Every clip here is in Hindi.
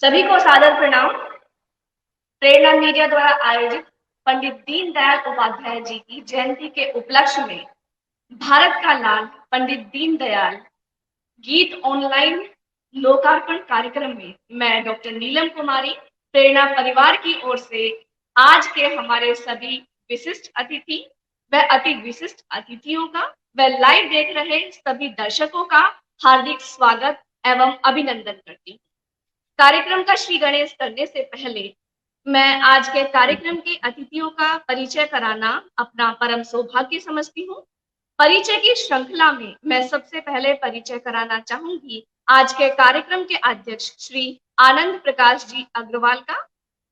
सभी को सादर प्रणाम। प्रेरणा मीडिया द्वारा आयोजित पंडित दीनदयाल उपाध्याय जी की जयंती के उपलक्ष्य में भारत का लाल पंडित दीनदयाल गीत ऑनलाइन लोकार्पण कार्यक्रम में मैं डॉक्टर नीलम कुमारी प्रेरणा परिवार की ओर से आज के हमारे सभी विशिष्ट अतिथि व अति विशिष्ट अतिथियों का व लाइव देख रहे सभी दर्शकों का हार्दिक स्वागत एवं अभिनंदन करती हूँ। कार्यक्रम का श्री गणेश करने से पहले मैं आज के कार्यक्रम के अतिथियों का परिचय कराना अपना परम सौभाग्य समझती हूँ। परिचय की श्रृंखला में मैं सबसे पहले परिचय कराना चाहूंगी आज के कार्यक्रम के अध्यक्ष श्री आनंद प्रकाश जी अग्रवाल का।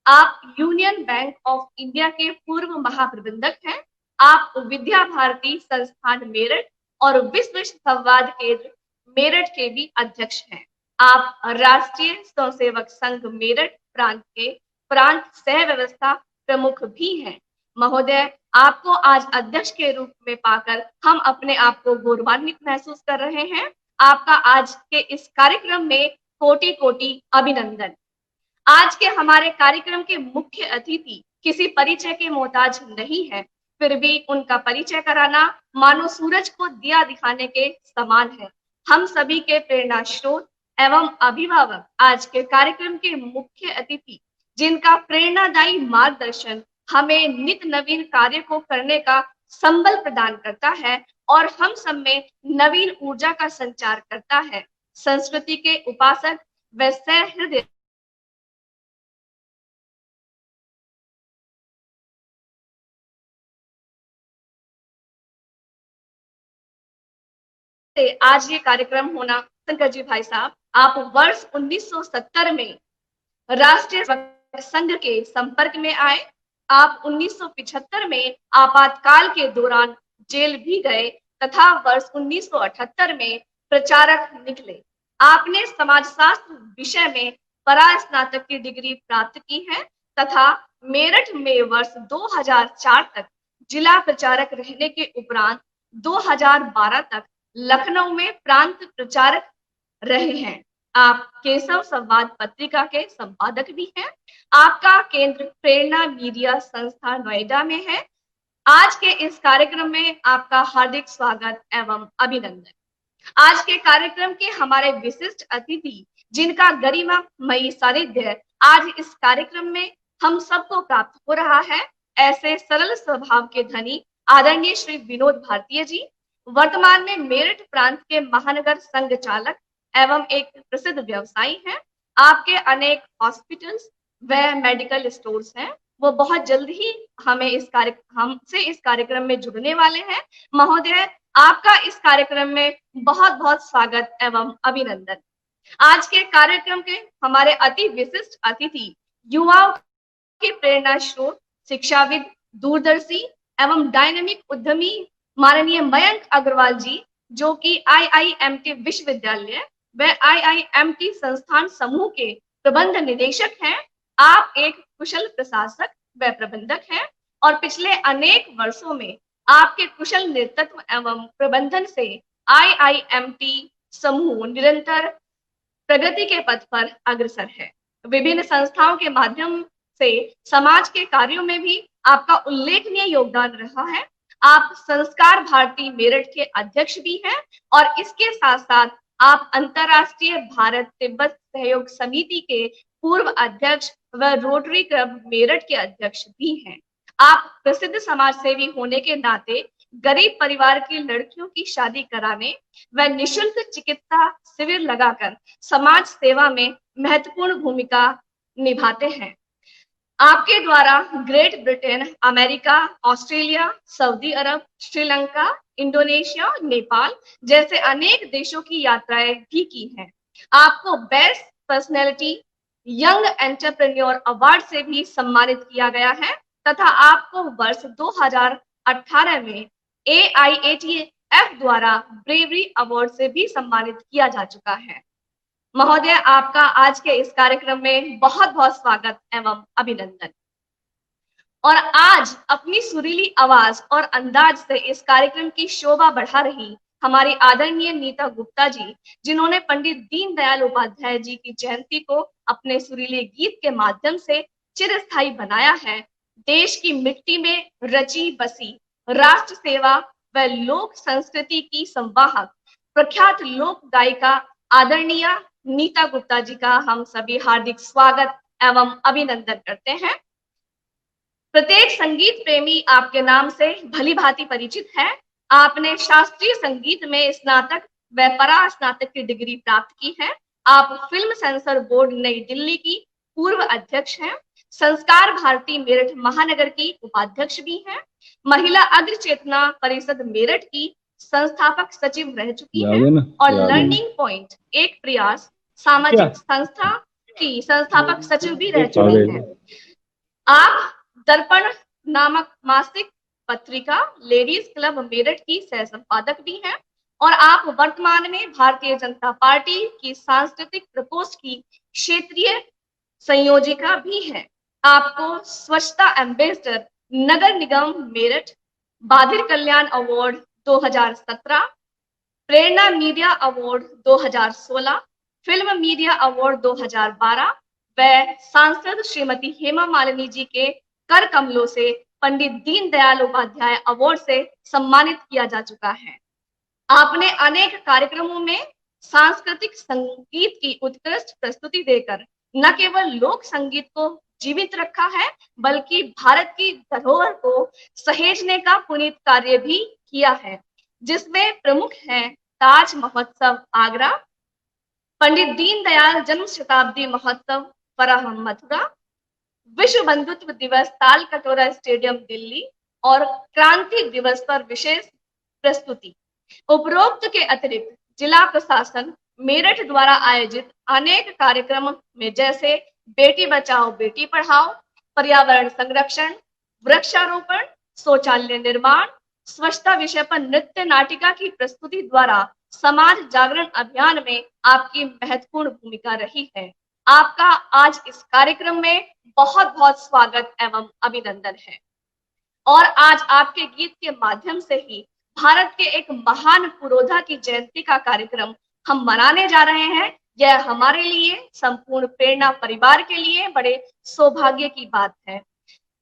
आप यूनियन बैंक ऑफ इंडिया के पूर्व महाप्रबंधक हैं। आप विद्या भारती संस्थान मेरठ और विश्व संवाद केंद्र मेरठ के भी अध्यक्ष हैं। आप राष्ट्रीय स्वयंसेवक संघ मेरठ प्रांत के प्रांत सह व्यवस्था प्रमुख भी हैं। महोदय, आपको आज अध्यक्ष के रूप में पाकर हम अपने आप को गौरवान्वित महसूस कर रहे हैं। आपका आज के इस कार्यक्रम में कोटि कोटि अभिनंदन। आज के हमारे कार्यक्रम के मुख्य अतिथि किसी परिचय के मोहताज नहीं है, फिर भी उनका परिचय कराना मानो सूरज को दिया दिखाने के समान है। हम सभी के प्रेरणा स्रोत एवं अभिभावक आज के कार्यक्रम के मुख्य अतिथि, जिनका प्रेरणादायी मार्गदर्शन हमें नित नवीन कार्य को करने का संबल प्रदान करता है और हम सब में नवीन ऊर्जा का संचार करता है। संस्कृति के उपासक व सहृदय से आज ये कार्यक्रम होना। शंकर जी भाई साहब, आप वर्ष 1970 में राष्ट्रीय संघ के संपर्क में आए। आप 1975 में आपातकाल के दौरान जेल भी गए तथा वर्ष 1978 में प्रचारक निकले। आपने समाजशास्त्र विषय में परास्नातक की डिग्री प्राप्त की है तथा मेरठ में वर्ष 2004 तक जिला प्रचारक रहने के उपरांत 2012 तक लखनऊ में प्रांत प्रचारक रहे हैं। आप केशव संवाद पत्रिका के संपादक भी हैं। आपका केंद्र प्रेरणा मीडिया संस्था नोएडा में है। आज के इस कार्यक्रम में आपका हार्दिक स्वागत एवं अभिनंदन। आज के कार्यक्रम के हमारे विशिष्ट अतिथि, जिनका गरिमामयी सानिध्य आज इस कार्यक्रम में हम सबको प्राप्त हो रहा है, ऐसे सरल स्वभाव के धनी आदरणीय श्री विनोद भारतीय जी, वर्तमान में मेरठ प्रांत के महानगर संघ चालक एवं एक प्रसिद्ध व्यवसायी हैं। आपके अनेक हॉस्पिटल्स व मेडिकल स्टोर्स हैं। वो बहुत जल्द ही हमसे इस कार्यक्रम में जुड़ने वाले हैं। महोदय, आपका इस कार्यक्रम में बहुत बहुत स्वागत एवं अभिनंदन। आज के कार्यक्रम के हमारे अति विशिष्ट अतिथि, युवाओं की प्रेरणा स्रोत, शिक्षाविद, दूरदर्शी एवं डायनेमिक उद्यमी माननीय मयंक अग्रवाल जी, जो कि आईआईएमटी विश्वविद्यालय व आईआईएमटी संस्थान समूह के प्रबंध निदेशक हैं। आप एक कुशल प्रशासक व प्रबंधक हैं और पिछले अनेक वर्षों में आपके कुशल नेतृत्व एवं प्रबंधन से आईआईएमटी समूह निरंतर प्रगति के पथ पर अग्रसर है। विभिन्न संस्थाओं के माध्यम से समाज के कार्यों में भी आपका उल्लेखनीय योगदान रहा है। आप संस्कार भारती मेरठ के अध्यक्ष भी हैं और इसके साथ साथ आप अंतरराष्ट्रीय भारत तिब्बत सहयोग समिति के पूर्व अध्यक्ष व रोटरी क्लब मेरठ के अध्यक्ष भी हैं। आप प्रसिद्ध समाज सेवी होने के नाते गरीब परिवार की लड़कियों की शादी कराने व निशुल्क चिकित्सा शिविर लगाकर समाज सेवा में महत्वपूर्ण भूमिका निभाते हैं। आपके द्वारा Great Britain, America, Australia, Saudi Arab, Sri Lanka, Indonesia, Nepal जैसे अनेक देशों की यात्राएं भी की हैं। आपको best personality young entrepreneur award से भी सम्मानित किया गया है तथा आपको वर्ष 2018 में AIATF द्वारा ब्रेवरी अवार्ड से भी सम्मानित किया जा चुका है। महोदय, आपका आज के इस कार्यक्रम में बहुत बहुत स्वागत एवं अभिनंदन। और आज अपनी सुरीली आवाज और अंदाज से इस कार्यक्रम की शोभा बढ़ा रही हमारी आदरणीय नीता गुप्ता जी, जिन्होंने पंडित दीनदयाल उपाध्याय जी की जयंती को अपने सुरीले गीत के माध्यम से चिरस्थायी बनाया है। देश की मिट्टी में रची बसी राष्ट्र सेवा व लोक संस्कृति की संवाहक प्रख्यात लोक गायिका आदरणीय नीता गुप्ता जी का हम सभी हार्दिक स्वागत एवं अभिनंदन करते हैं। प्रत्येक संगीत प्रेमी आपके नाम से भली भांति परिचित है। आपने शास्त्रीय संगीत में स्नातक व परास्नातक की डिग्री प्राप्त की है। आप फिल्म सेंसर बोर्ड नई दिल्ली की पूर्व अध्यक्ष हैं। संस्कार भारती मेरठ महानगर की उपाध्यक्ष भी हैं। महिला अग्र चेतना परिषद मेरठ की संस्थापक सचिव रह चुकी हैं और लर्निंग पॉइंट एक प्रयास सामाजिक संस्था की संस्थापक सचिव भी रह चुकी हैं। आप दर्पण नामक मासिक पत्रिका लेडीज क्लब मेरठ की सह संपादक भी हैं और आप वर्तमान में भारतीय जनता पार्टी की सांस्कृतिक प्रकोष्ठ की क्षेत्रीय संयोजिका भी हैं। आपको स्वच्छता एम्बेसडर नगर निगम मेरठ, बाधिर कल्याण अवार्ड 2017, प्रेरणा media award 2016, film media award 2012 व सांसद श्रीमती हेमा मालिनी जी के कर कमलों से पंडित दीनदयाल उपाध्याय अवार्ड से सम्मानित किया जा चुका है। आपने अनेक कार्यक्रमों में सांस्कृतिक संगीत की उत्कृष्ट प्रस्तुति देकर न केवल लोक संगीत को जीवित रखा है बल्कि भारत की धरोहर को सहेजने का पुनीत कार्य भी किया है, जिसमें प्रमुख हैं ताज महोत्सव आगरा, पंडित दीनदयाल जन्म शताब्दी महोत्सव फराह मथुरा, विश्व बंधुत्व दिवस ताल कटोरा स्टेडियम दिल्ली और क्रांति दिवस पर विशेष प्रस्तुति। उपरोक्त के अतिरिक्त जिला प्रशासन मेरठ द्वारा आयोजित अनेक कार्यक्रम में जैसे बेटी बचाओ बेटी पढ़ाओ, पर्यावरण संरक्षण, वृक्षारोपण, शौचालय निर्माण, स्वच्छता विषय पर नृत्य नाटिका की प्रस्तुति द्वारा समाज जागरण अभियान में आपकी महत्वपूर्ण भूमिका रही है। आपका आज इस कार्यक्रम में बहुत बहुत स्वागत एवं अभिनंदन है। और आज आपके गीत के माध्यम से ही भारत के एक महान पुरोधा की जयंती का कार्यक्रम हम मनाने जा रहे हैं। यह हमारे लिए, संपूर्ण प्रेरणा परिवार के लिए बड़े सौभाग्य की बात है।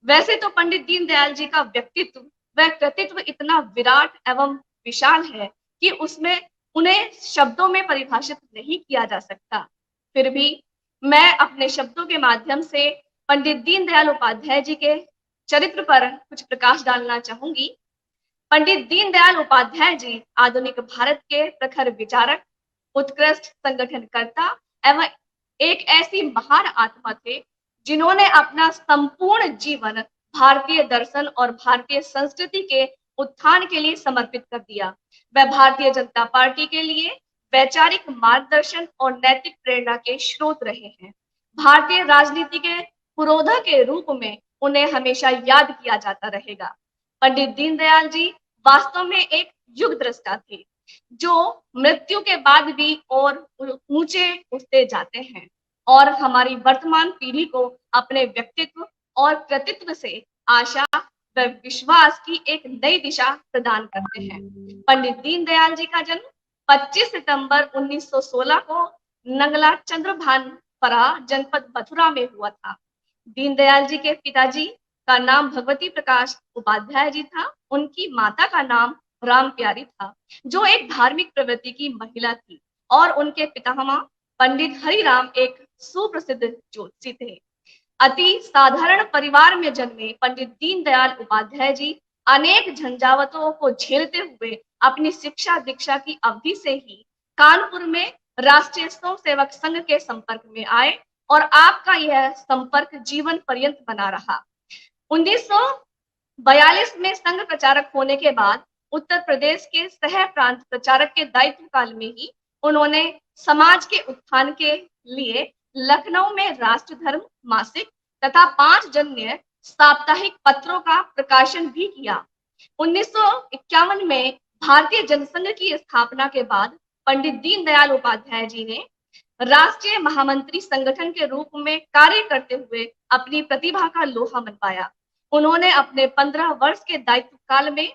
वैसे तो पंडित दीनदयाल जी का व्यक्तित्व व कृतित्व इतना विराट एवं विशाल है कि उसमें उन्हें शब्दों में परिभाषित नहीं किया जा सकता। फिर भी मैं अपने शब्दों के माध्यम से पंडित दीनदयाल उपाध्याय जी के चरित्र पर कुछ प्रकाश डालना चाहूंगी। पंडित दीनदयाल उपाध्याय जी आधुनिक भारत के प्रखर विचारक, उत्कृष्ट संगठनकर्ता एवं एक ऐसी महान आत्मा थे जिन्होंने अपना संपूर्ण जीवन भारतीय दर्शन और भारतीय संस्कृति के उत्थान के लिए समर्पित कर दिया। वह भारतीय जनता पार्टी के लिए वैचारिक मार्गदर्शन और नैतिक प्रेरणा के स्रोत रहे हैं। भारतीय राजनीति के पुरोधा के रूप में उन्हें हमेशा याद किया जाता रहेगा। पंडित दीनदयाल जी वास्तव में एक युग दृष्टा थे जो मृत्यु के बाद भी और ऊंचे उठते जाते हैं और हमारी वर्तमान पीढ़ी को अपने व्यक्तित्व और कृतित्व से आशा व विश्वास की एक नई दिशा प्रदान करते हैं। पंडित दीनदयाल जी का जन्म 25 सितंबर 1916 को नंगला चंद्रभानपरा जनपद मथुरा में हुआ था। दीनदयाल जी के पिताजी का नाम भगवती प्रकाश उपाध्याय जी था। उनकी माता का नाम राम प्यारी था, जो एक धार्मिक प्रवृत्ति की महिला थी और उनके पितामह पंडित हरिराम एक सुप्रसिद्ध ज्योतिषी थे। अति साधारण परिवार में जन्मे पंडित दीनदयाल उपाध्याय जी अनेक झंझावतों को झेलते हुए अपनी शिक्षा दीक्षा की अवधि से ही कानपुर में राष्ट्रीय स्वयंसेवक संघ के संपर्क में आए और आपका यह संपर्क जीवन पर्यंत बना रहा। 1942 में संघ प्रचारक होने के बाद उत्तर प्रदेश के सह प्रांत प्रचारक के दायित्व काल में ही उन्होंने समाज के उत्थान के लिए लखनऊ में राष्ट्र धर्म मासिक तथा 5 जन्य साप्ताहिक पत्रों का प्रकाशन भी किया। 1951 में भारतीय जनसंघ की स्थापना के बाद पंडित दीनदयाल उपाध्याय जी ने राष्ट्रीय महामंत्री संगठन के रूप में कार्य करते हुए अपनी प्रतिभा का लोहा मनवाया। उन्होंने अपने 15 वर्ष के दायित्व काल में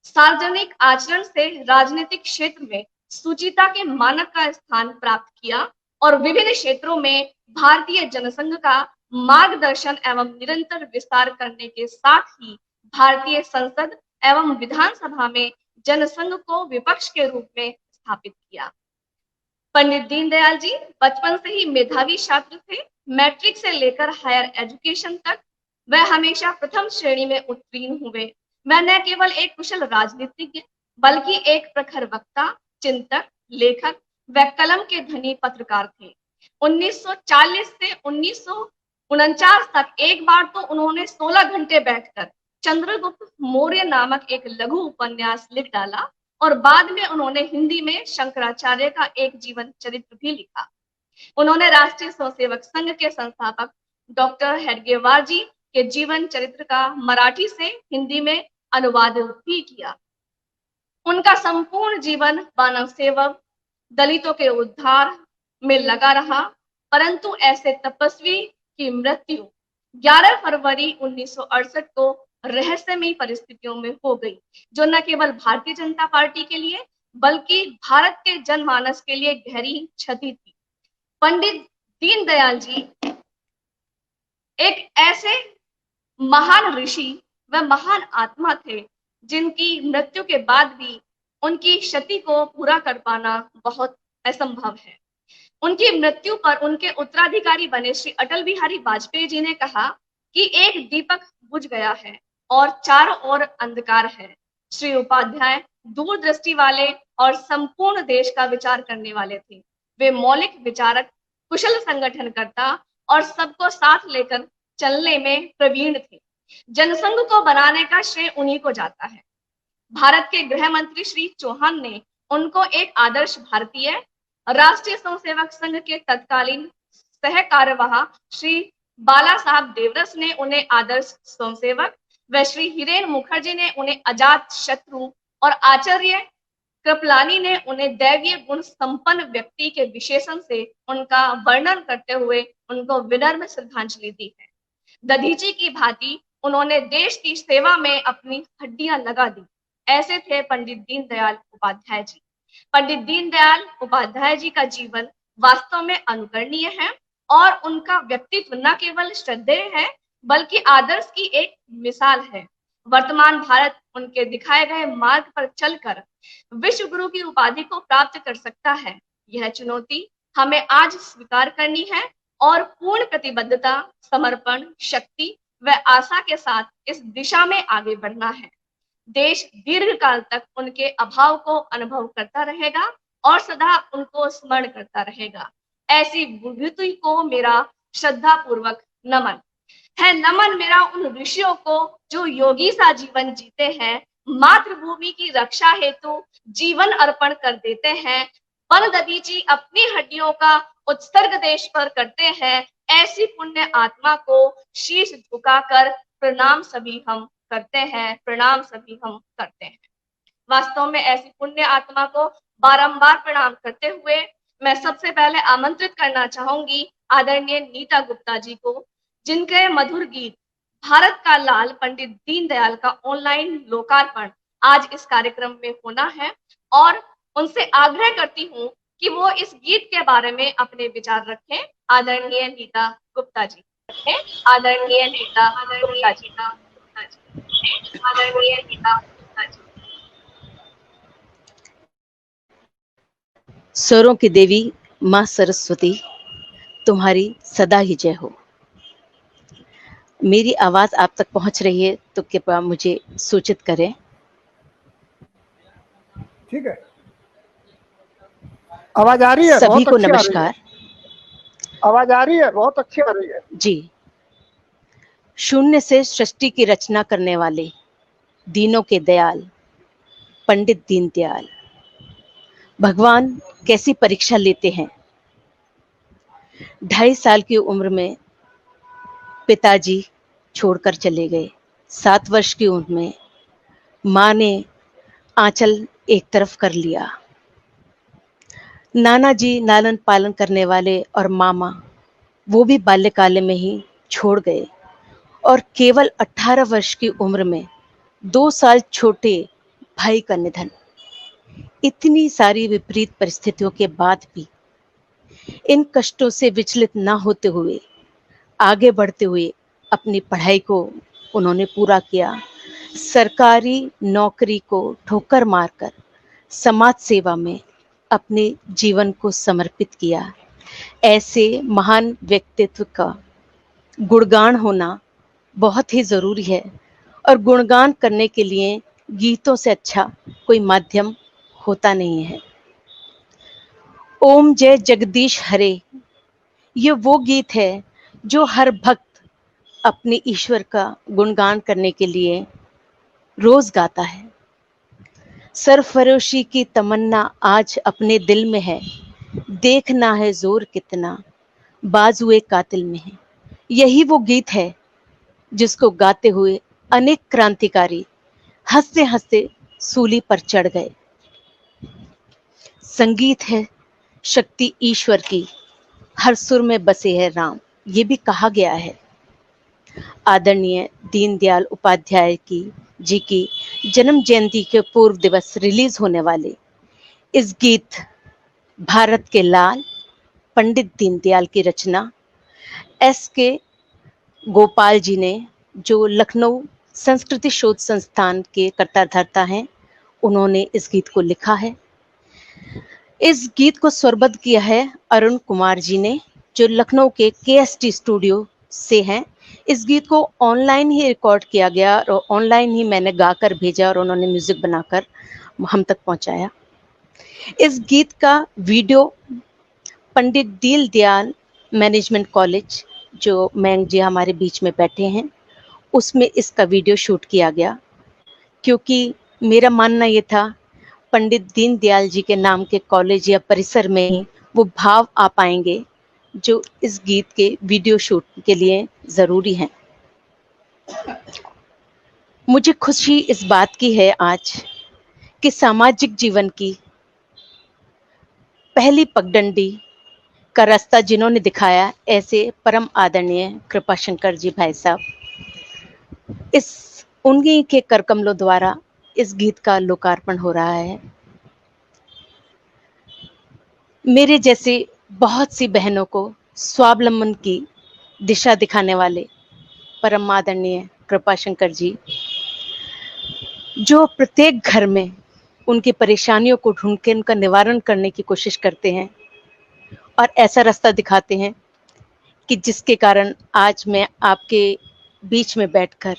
सार्वजनिक आचरण से राजनीतिक क्षेत्र में सुचिता के मानक का स्थान प्राप्त किया और विभिन्न क्षेत्रों में भारतीय जनसंघ का मार्गदर्शन एवं निरंतर विस्तार करने के साथ ही भारतीय संसद एवं विधानसभा में जनसंघ को विपक्ष के रूप में स्थापित किया। पंडित दीनदयाल जी बचपन से ही मेधावी छात्र थे। मैट्रिक से लेकर हायर एजुकेशन तक वह हमेशा प्रथम श्रेणी में उत्तीर्ण हुए। वह न केवल एक कुशल राजनीतिज्ञ बल्कि एक प्रखर वक्ता, चिंतक, लेखक व कलम के धनी पत्रकार थे। 1940 से 1949 तक एक बार तो उन्होंने 16 घंटे बैठकर चंद्रगुप्त मौर्य नामक एक लघु उपन्यास लिख डाला और बाद में उन्होंने हिंदी में शंकराचार्य का एक जीवन चरित्र भी लिखा। उन्होंने राष्ट्रीय स्वयंसेवक संघ के संस्थापक डॉक्टर हेडगेवार जी के जीवन चरित्र का मराठी से हिंदी में अनुवाद भी किया। उनका संपूर्ण जीवन मानव सेवक, दलितों के उद्धार में लगा रहा, परंतु ऐसे तपस्वी की मृत्यु 11 फरवरी 1968 को रहस्यमयी परिस्थितियों में हो गई, जो न केवल भारतीय जनता पार्टी के लिए बल्कि भारत के जनमानस के लिए गहरी क्षति थी। पंडित दीनदयाल जी एक ऐसे महान ऋषि व महान आत्मा थे जिनकी मृत्यु के बाद भी उनकी क्षति को पूरा कर पाना बहुत असंभव है। उनकी मृत्यु पर उनके उत्तराधिकारी बने श्री अटल बिहारी वाजपेयी जी ने कहा कि एक दीपक बुझ गया है और चारों ओर अंधकार है। श्री उपाध्याय दूरदृष्टि वाले और संपूर्ण देश का विचार करने वाले थे। वे मौलिक विचारक, कुशल संगठनकर्ता और सबको साथ लेकर चलने में प्रवीण थे। जनसंघ को बनाने का श्रेय उन्हीं को जाता है। भारत के गृह मंत्री श्री चौहान ने उनको एक आदर्श भारतीय, राष्ट्रीय स्वयंसेवक संघ के तत्कालीन सह कार्यवाह श्री बाला साहब देवरस ने उन्हें आदर्श स्वयंसेवक व श्री हिरेन मुखर्जी ने उन्हें अजात शत्रु और आचार्य कृपलानी ने उन्हें दैवीय गुण संपन्न व्यक्ति के विशेषण से उनका वर्णन करते हुए उनको विनम्र श्रद्धांजलि दी है। दधीची की भांति उन्होंने देश की सेवा में अपनी हड्डियां लगा दी। ऐसे थे पंडित दीनदयाल उपाध्याय जी। पंडित दीनदयाल उपाध्याय जी का जीवन वास्तव में अनुकरणीय है और उनका व्यक्तित्व न केवल श्रद्धेय है बल्कि आदर्श की एक मिसाल है। वर्तमान भारत उनके दिखाए गए मार्ग पर चलकर विश्व गुरु की उपाधि को प्राप्त कर सकता है। यह चुनौती हमें आज स्वीकार करनी है और पूर्ण प्रतिबद्धता, समर्पण, शक्ति व आशा के साथ इस दिशा में आगे बढ़ना है। देश दीर्घकाल तक उनके अभाव को अनुभव करता रहेगा और सदा उनको स्मरण करता रहेगा। ऐसी विभूति को मेरा श्रद्धा पूर्वक नमन है। नमन मेरा उन ऋषियों को जो योगी सा जीवन जीते हैं, मातृभूमि की रक्षा हेतु जीवन अर्पण कर देते हैं। वन दधीची अपनी हड्डियों का उत्सर्ग देश पर करते हैं। ऐसी पुण्य आत्मा को शीश झुकाकर प्रणाम सभी हम करते हैं, प्रणाम सभी हम करते हैं। वास्तव में ऐसी पुण्य आत्मा को बारंबार प्रणाम करते हुए मैं सबसे पहले आमंत्रित करना चाहूंगी आदरणीय नीता गुप्ता जी को, जिनके मधुर गीत भारत का लाल पंडित दीनदयाल का ऑनलाइन लोकार्पण आज इस कार्यक्रम में होना है और उनसे आग्रह करती हूँ कि वो इस गीत के बारे में अपने विचार रखें। आदरणीय नीता गुप्ता जी, आदरणीय नीता गुप्ता जी, आदरणीय नीता गुप्ता जी। स्वरों की देवी माँ सरस्वती, तुम्हारी सदा ही जय हो। मेरी आवाज आप तक पहुंच रही है तो कृपया मुझे सूचित करें। ठीक है, आवाज आ रही है? सभी को नमस्कार। आवाज आ रही है? बहुत अच्छी आ रही है जी। शून्य से सृष्टि की रचना करने वाले दीनों के दयाल पंडित दीनदयाल भगवान कैसी परीक्षा लेते हैं। 2.5 साल की उम्र में पिताजी छोड़कर चले गए। 7 वर्ष की उम्र में माँ ने आंचल एक तरफ कर लिया। नाना जी लालन पालन करने वाले और मामा वो भी बाल्यकाल में ही छोड़ गए और केवल 18 वर्ष की उम्र में 2 साल छोटे भाई का निधन। इतनी सारी विपरीत परिस्थितियों के बाद भी इन कष्टों से विचलित ना होते हुए आगे बढ़ते हुए अपनी पढ़ाई को उन्होंने पूरा किया। सरकारी नौकरी को ठोकर मारकर समाज सेवा में अपने जीवन को समर्पित किया। ऐसे महान व्यक्तित्व का गुणगान होना बहुत ही जरूरी है और गुणगान करने के लिए गीतों से अच्छा कोई माध्यम होता नहीं है। ओम जय जगदीश हरे, ये वो गीत है जो हर भक्त अपने ईश्वर का गुणगान करने के लिए रोज गाता है। सरफरोशी की तमन्ना आज अपने दिल में है, देखना है जोर कितना बाजुए कातिल में है। यही वो गीत है जिसको गाते हुए अनेक क्रांतिकारी हंसते हंसते सूली पर चढ़ गए। संगीत है शक्ति ईश्वर की, हर सुर में बसे है राम, ये भी कहा गया है। आदरणीय दीनदयाल उपाध्याय जी की जन्म जयंती के पूर्व दिवस रिलीज होने वाले इस गीत भारत के लाल पंडित दीनदयाल की रचना S.K. गोपाल जी ने, जो लखनऊ संस्कृति शोध संस्थान के कर्ता धर्ता हैं, उन्होंने इस गीत को लिखा है। इस गीत को स्वरबद्ध किया है अरुण कुमार जी ने, जो लखनऊ के KST स्टूडियो से हैं। इस गीत को ऑनलाइन ही रिकॉर्ड किया गया और ऑनलाइन ही मैंने गाकर भेजा और उन्होंने म्यूजिक बनाकर हम तक पहुंचाया। इस गीत का video Pandit Deendayal management college, जो मैंग जी हमारे बीच में बैठे हैं, उसमें इसका वीडियो शूट किया गया, क्योंकि मेरा मानना ये था पंडित दीनदयाल जी के नाम के कॉलेज या परिसर में ही वो भाव आ पाएंगे जो इस गीत के वीडियो शूट के लिए जरूरी हैं। मुझे खुशी इस बात की है आज कि सामाजिक जीवन की पहली पगडंडी का रास्ता जिन्होंने दिखाया, ऐसे परम आदरणीय कृपाशंकर जी भाई साहब, उन्हीं के कर कमलों द्वारा इस गीत का लोकार्पण हो रहा है। मेरे जैसे बहुत सी बहनों को स्वावलंबन की दिशा दिखाने वाले परम आदरणीय कृपाशंकर जी, जो प्रत्येक घर में उनकी परेशानियों को ढूंढ के उनका निवारण करने की कोशिश करते हैं और ऐसा रास्ता दिखाते हैं कि जिसके कारण आज मैं आपके बीच में बैठकर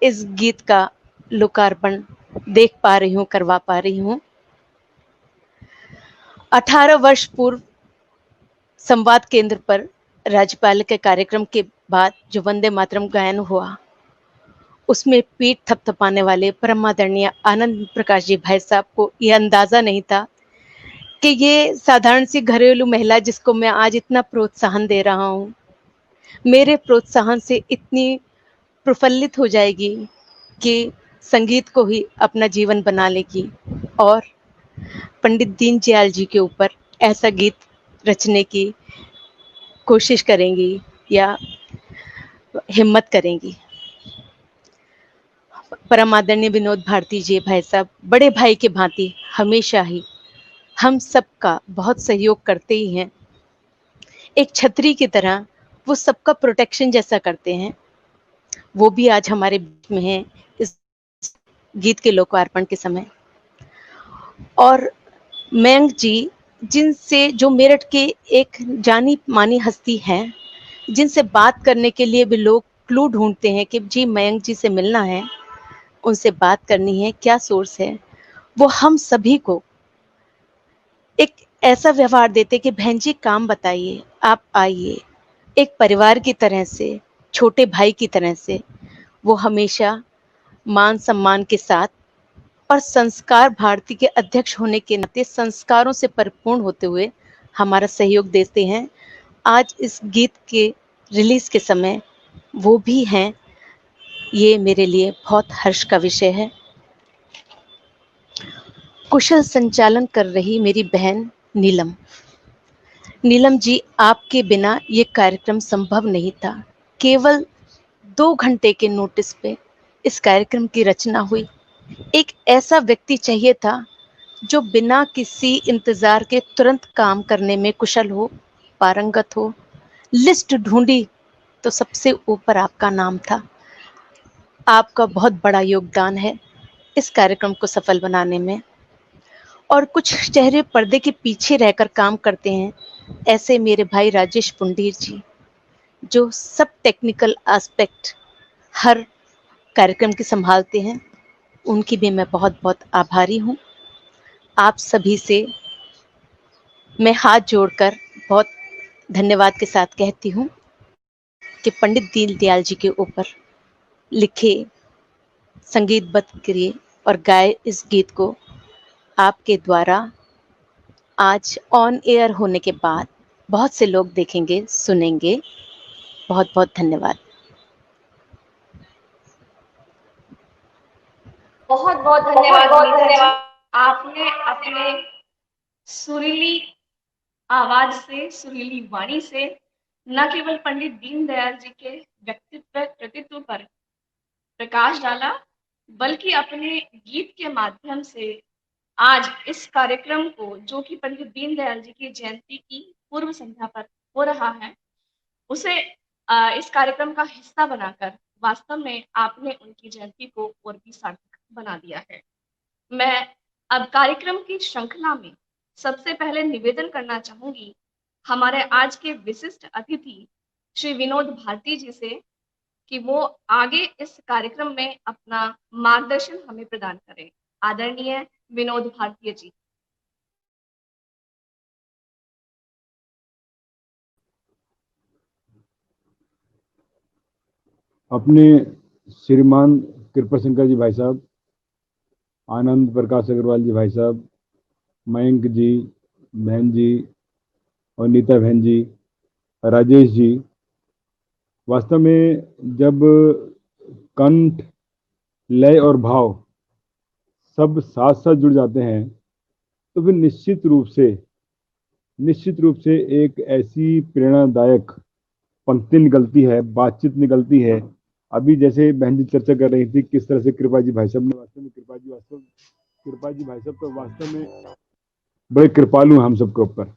इस गीत का लोकार्पण देख पा रही हूँ, करवा पा रही हूँ। 18 वर्ष पूर्व संवाद केंद्र पर राज्यपाल के कार्यक्रम के बाद जो वंदे मातरम गायन हुआ, उसमें पीठ थपथपाने वाले परम आदरणीय आनंद प्रकाश जी भाई साहब को यह अंदाजा नहीं था कि ये साधारण सी घरेलू महिला, जिसको मैं आज इतना प्रोत्साहन दे रहा हूँ, मेरे प्रोत्साहन से इतनी प्रफुल्लित हो जाएगी कि संगीत को ही अपना जीवन बना लेगी और पंडित दीनदयाल जी के ऊपर ऐसा गीत रचने की कोशिश करेंगी या हिम्मत करेंगी। परम आदरणीय विनोद भारती जी भाई साहब बड़े भाई के भांति हमेशा ही हम सबका बहुत सहयोग करते ही हैं। एक छतरी की तरह वो सबका प्रोटेक्शन जैसा करते हैं। वो भी आज हमारे बीच में हैं इस गीत के लोकार्पण के समय। और मैंग जी, जिनसे जो मेरठ के एक जानी मानी हस्ती हैं, जिनसे बात करने के लिए भी लोग क्लू ढूंढते हैं कि जी मैंग जी से मिलना है, उनसे बात करनी है, क्या सोर्स है, वो हम सभी को एक ऐसा व्यवहार देते कि बहन जी काम बताइए, आप आइए, एक परिवार की तरह से, छोटे भाई की तरह से। वो हमेशा मान सम्मान के साथ और संस्कार भारती के अध्यक्ष होने के नाते संस्कारों से परिपूर्ण होते हुए हमारा सहयोग देते हैं। आज इस गीत के रिलीज के समय वो भी हैं, ये मेरे लिए बहुत हर्ष का विषय है। कुशल संचालन कर रही मेरी बहन नीलम जी, आपके बिना ये कार्यक्रम संभव नहीं था। केवल 2 घंटे के नोटिस पे इस कार्यक्रम की रचना हुई। एक ऐसा व्यक्ति चाहिए था जो बिना किसी इंतजार के तुरंत काम करने में कुशल हो, पारंगत हो। लिस्ट ढूंढी तो सबसे ऊपर आपका नाम था। आपका बहुत बड़ा योगदान है इस कार्यक्रम को सफल बनाने में। और कुछ चेहरे पर्दे के पीछे रहकर काम करते हैं, ऐसे मेरे भाई राजेश पुंडीर जी, जो सब टेक्निकल एस्पेक्ट हर कार्यक्रम की संभालते हैं। उनकी भी मैं बहुत बहुत आभारी हूँ। आप सभी से मैं हाथ जोड़कर बहुत धन्यवाद के साथ कहती हूँ कि पंडित दीनदयाल जी के ऊपर लिखे, संगीतबद्ध किए और गाए इस गीत को आपके द्वारा आज ऑन एयर होने के बाद बहुत से लोग देखेंगे, सुनेंगे। बहुत बहुत धन्यवाद। बहुत बहुत बहुत धन्यवाद बहुत नीता जी। धन्यवाद। आपने अपने सुरीली आवाज से, सुरीली वाणी से न केवल पंडित दीनदयाल जी के व्यक्तित्व कृतित्व पर प्रकाश डाला, बल्कि अपने गीत के माध्यम से आज इस कार्यक्रम को, जो कि पंडित दीनदयाल जी की जयंती की पूर्व संध्या पर हो रहा है, उसे इस कार्यक्रम का हिस्सा बनाकर वास्तव में आपने उनकी जयंती को और भी सार्थक बना दिया है। मैं अब कार्यक्रम की श्रृंखला में सबसे पहले निवेदन करना चाहूंगी हमारे आज के विशिष्ट अतिथि श्री विनोद भारती जी से कि वो आगे इस कार्यक्रम में अपना मार्गदर्शन हमें प्रदान करें। आदरणीय विनोद भारती जी। अपने श्रीमान कृपा शंकर जी भाई साहब, आनंद प्रकाश अग्रवाल जी भाई साहब, मयंक जी, बहन जी और नीता बहन जी, राजेश जी, वास्तव में जब कंठ, लय और भाव सब साथ साथ जुड़ जाते हैं तो फिर निश्चित रूप से एक ऐसी प्रेरणादायक पंक्ति निकलती है, बातचीत निकलती है। अभी जैसे बहन जी चर्चा कर रही थी किस तरह से कृपा जी भाई साहब ने वास्तव में कृपा जी भाई साहब तो वास्तव में बड़े कृपालु हैं हम सबके ऊपर।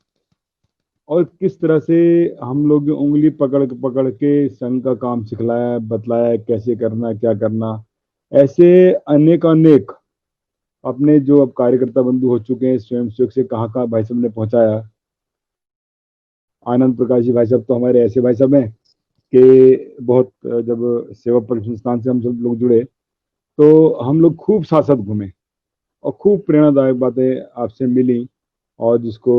और किस तरह से हम लोग उंगली पकड़ के संघ का काम सिखलाया, बतलाया कैसे करना, क्या करना। ऐसे अनेक अनेक अपने जो अब कार्यकर्ता बंधु हो चुके हैं, स्वयं सेवक से कहाँ कहाँ भाई साहब ने पहुंचाया। आनंद प्रकाश जी भाई साहब तो हमारे ऐसे भाई साहब हैं कि बहुत जब सेवा प्रशिक्षण संस्थान से हम सब लोग जुड़े तो हम लोग खूब साथ साथ घूमे और खूब प्रेरणादायक बातें आपसे मिली और जिसको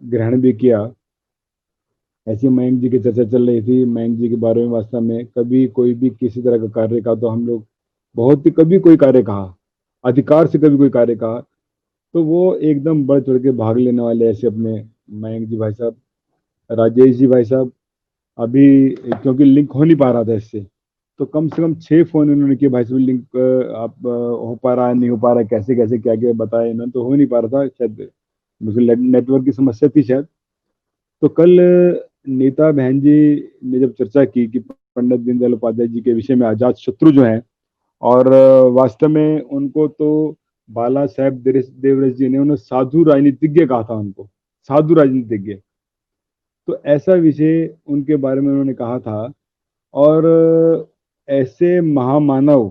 ग्रहण भी किया। ऐसी मयंक जी की चर्चा चल रही थी। मयंक जी के बारे में वास्तव में कभी कोई भी किसी तरह का कार्य का तो हम लोग बहुत ही कभी कोई कार्य कहा, अधिकार से कभी कोई कार्य कहा तो वो एकदम बढ़ चढ़ के भाग लेने वाले ऐसे अपने मयंक जी भाई साहब। राजेश जी भाई साहब अभी क्योंकि लिंक हो नहीं पा रहा था इससे, तो कम से कम 6 फोन इन्होंने किए भाई साहब, लिंक आप हो पा रहा है, नहीं हो पा रहा है, कैसे कैसे क्या क्या बताया इन्होंने, तो हो नहीं पा रहा था शायद, मुझे नेटवर्क की समस्या थी शायद। तो कल नीता बहन जी ने जब चर्चा की कि पंडित दीनदयाल उपाध्याय जी के विषय में अजात शत्रु जो हैं, और वास्तव में उनको तो बाला साहेब देवरस जी ने उन्हें साधु राजनीतिज्ञ कहा था, उनको साधु राजनीतिज्ञ। तो ऐसा विषय उनके बारे में उन्होंने कहा था। और ऐसे महामानव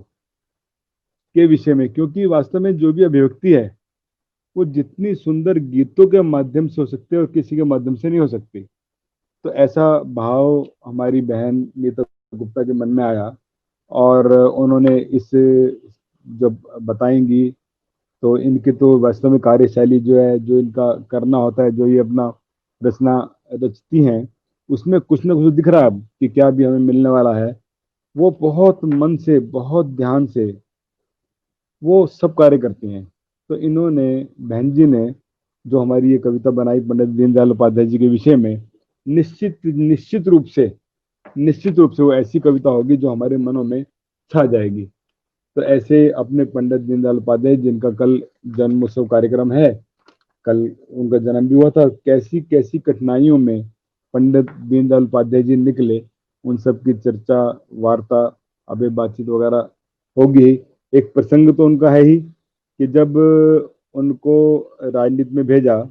के विषय में, क्योंकि वास्तव में जो भी अभिव्यक्ति है वो जितनी सुंदर गीतों के माध्यम से हो सकती है और किसी के माध्यम से नहीं हो सकती। तो ऐसा भाव हमारी बहन नीता गुप्ता के मन में आया और उन्होंने इस जब बताएंगी तो इनकी तो वास्तव में कार्यशैली जो है, जो इनका करना होता है, जो ये अपना रचना रचती हैं, उसमें कुछ ना कुछ दिख रहा है अब कि क्या भी हमें मिलने वाला है। वो बहुत मन से, बहुत ध्यान से वो सब कार्य करती हैं। तो इन्होंने, बहन जी ने जो हमारी ये कविता बनाई पंडित दीनदयाल उपाध्याय जी के विषय में, निश्चित रूप से वो ऐसी कविता होगी जो हमारे मनों में छा जाएगी। तो ऐसे अपने पंडित दीनदयाल उपाध्याय जिनका कल जन्मोत्सव कार्यक्रम है, कल उनका जन्म भी हुआ था, कैसी कैसी कठिनाइयों में पंडित दीनदयाल उपाध्याय जी निकले, उन सब की चर्चा, वार्ता, अभी बातचीत वगैरह होगी। एक प्रसंग तो उनका है ही कि जब उनको राजनीति में भेजा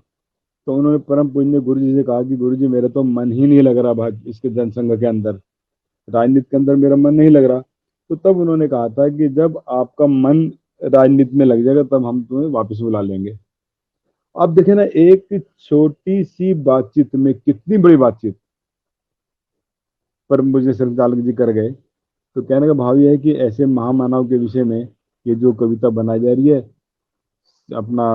तो उन्होंने परम पूज्य गुरु जी से कहा कि गुरु जी मेरा तो मन ही नहीं लग रहा भाजपा इसके जनसंघ के अंदर, राजनीति के अंदर मेरा मन नहीं लग रहा। तो तब उन्होंने कहा था कि जब आपका मन राजनीति में लग जाएगा तब हम तुम्हें वापस बुला लेंगे। अब देखे ना, एक छोटी सी बातचीत में कितनी बड़ी बातचीत परम पूज्य संचालक जी कर गए। तो कहने का भाव यह है कि ऐसे महामानव के विषय में ये जो कविता बनाई जा रही है, अपना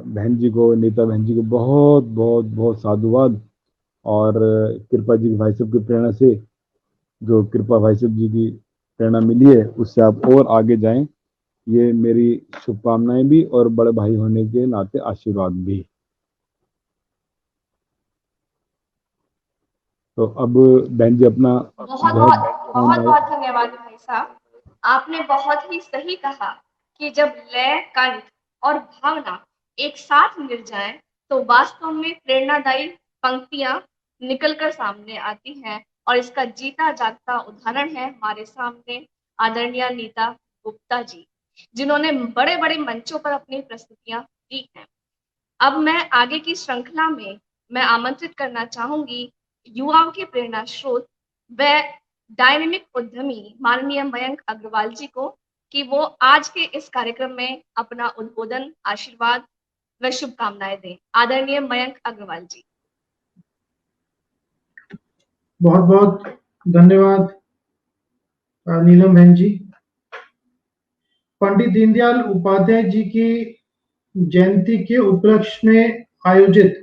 बहन जी को, नीता बहन जी को बहुत बहुत बहुत साधुवाद। और कृपा जी भाई साहब की प्रेरणा से, जो कृपा भाई साहब जी की प्रेरणा मिली है, उससे आप और आगे जाएं, ये मेरी शुभकामनाएं भी और बड़े भाई होने के नाते आशीर्वाद भी। तो अब बहन जी अपना बहुत बहुत बहुत बहुत धन्यवाद भाई साहब। आपने बहुत ही सही कहा कि जब लय, कंठ और भावना एक साथ मिल जाएं तो वास्तव में प्रेरणादायी पंक्तियां निकलकर सामने आती हैं। और इसका जीता जागता उदाहरण है हमारे सामने आदरणीय नीता गुप्ता जी, जिन्होंने बड़े बड़े मंचों पर अपनी प्रस्तुतियां दी हैं। अब मैं आगे की श्रृंखला में मैं आमंत्रित करना चाहूंगी युवाओं के प्रेरणा स्रोत व डायनेमिक उद्यमी माननीय मयंक अग्रवाल जी को कि वो आज के इस कार्यक्रम में अपना उद्बोधन, आशीर्वाद व शुभकामनाएं दें। आदरणीय मयंक अग्रवाल जी। बहुत बहुत धन्यवाद नीलम बहन जी। पंडित दीनदयाल उपाध्याय जी की जयंती के उपलक्ष्य में आयोजित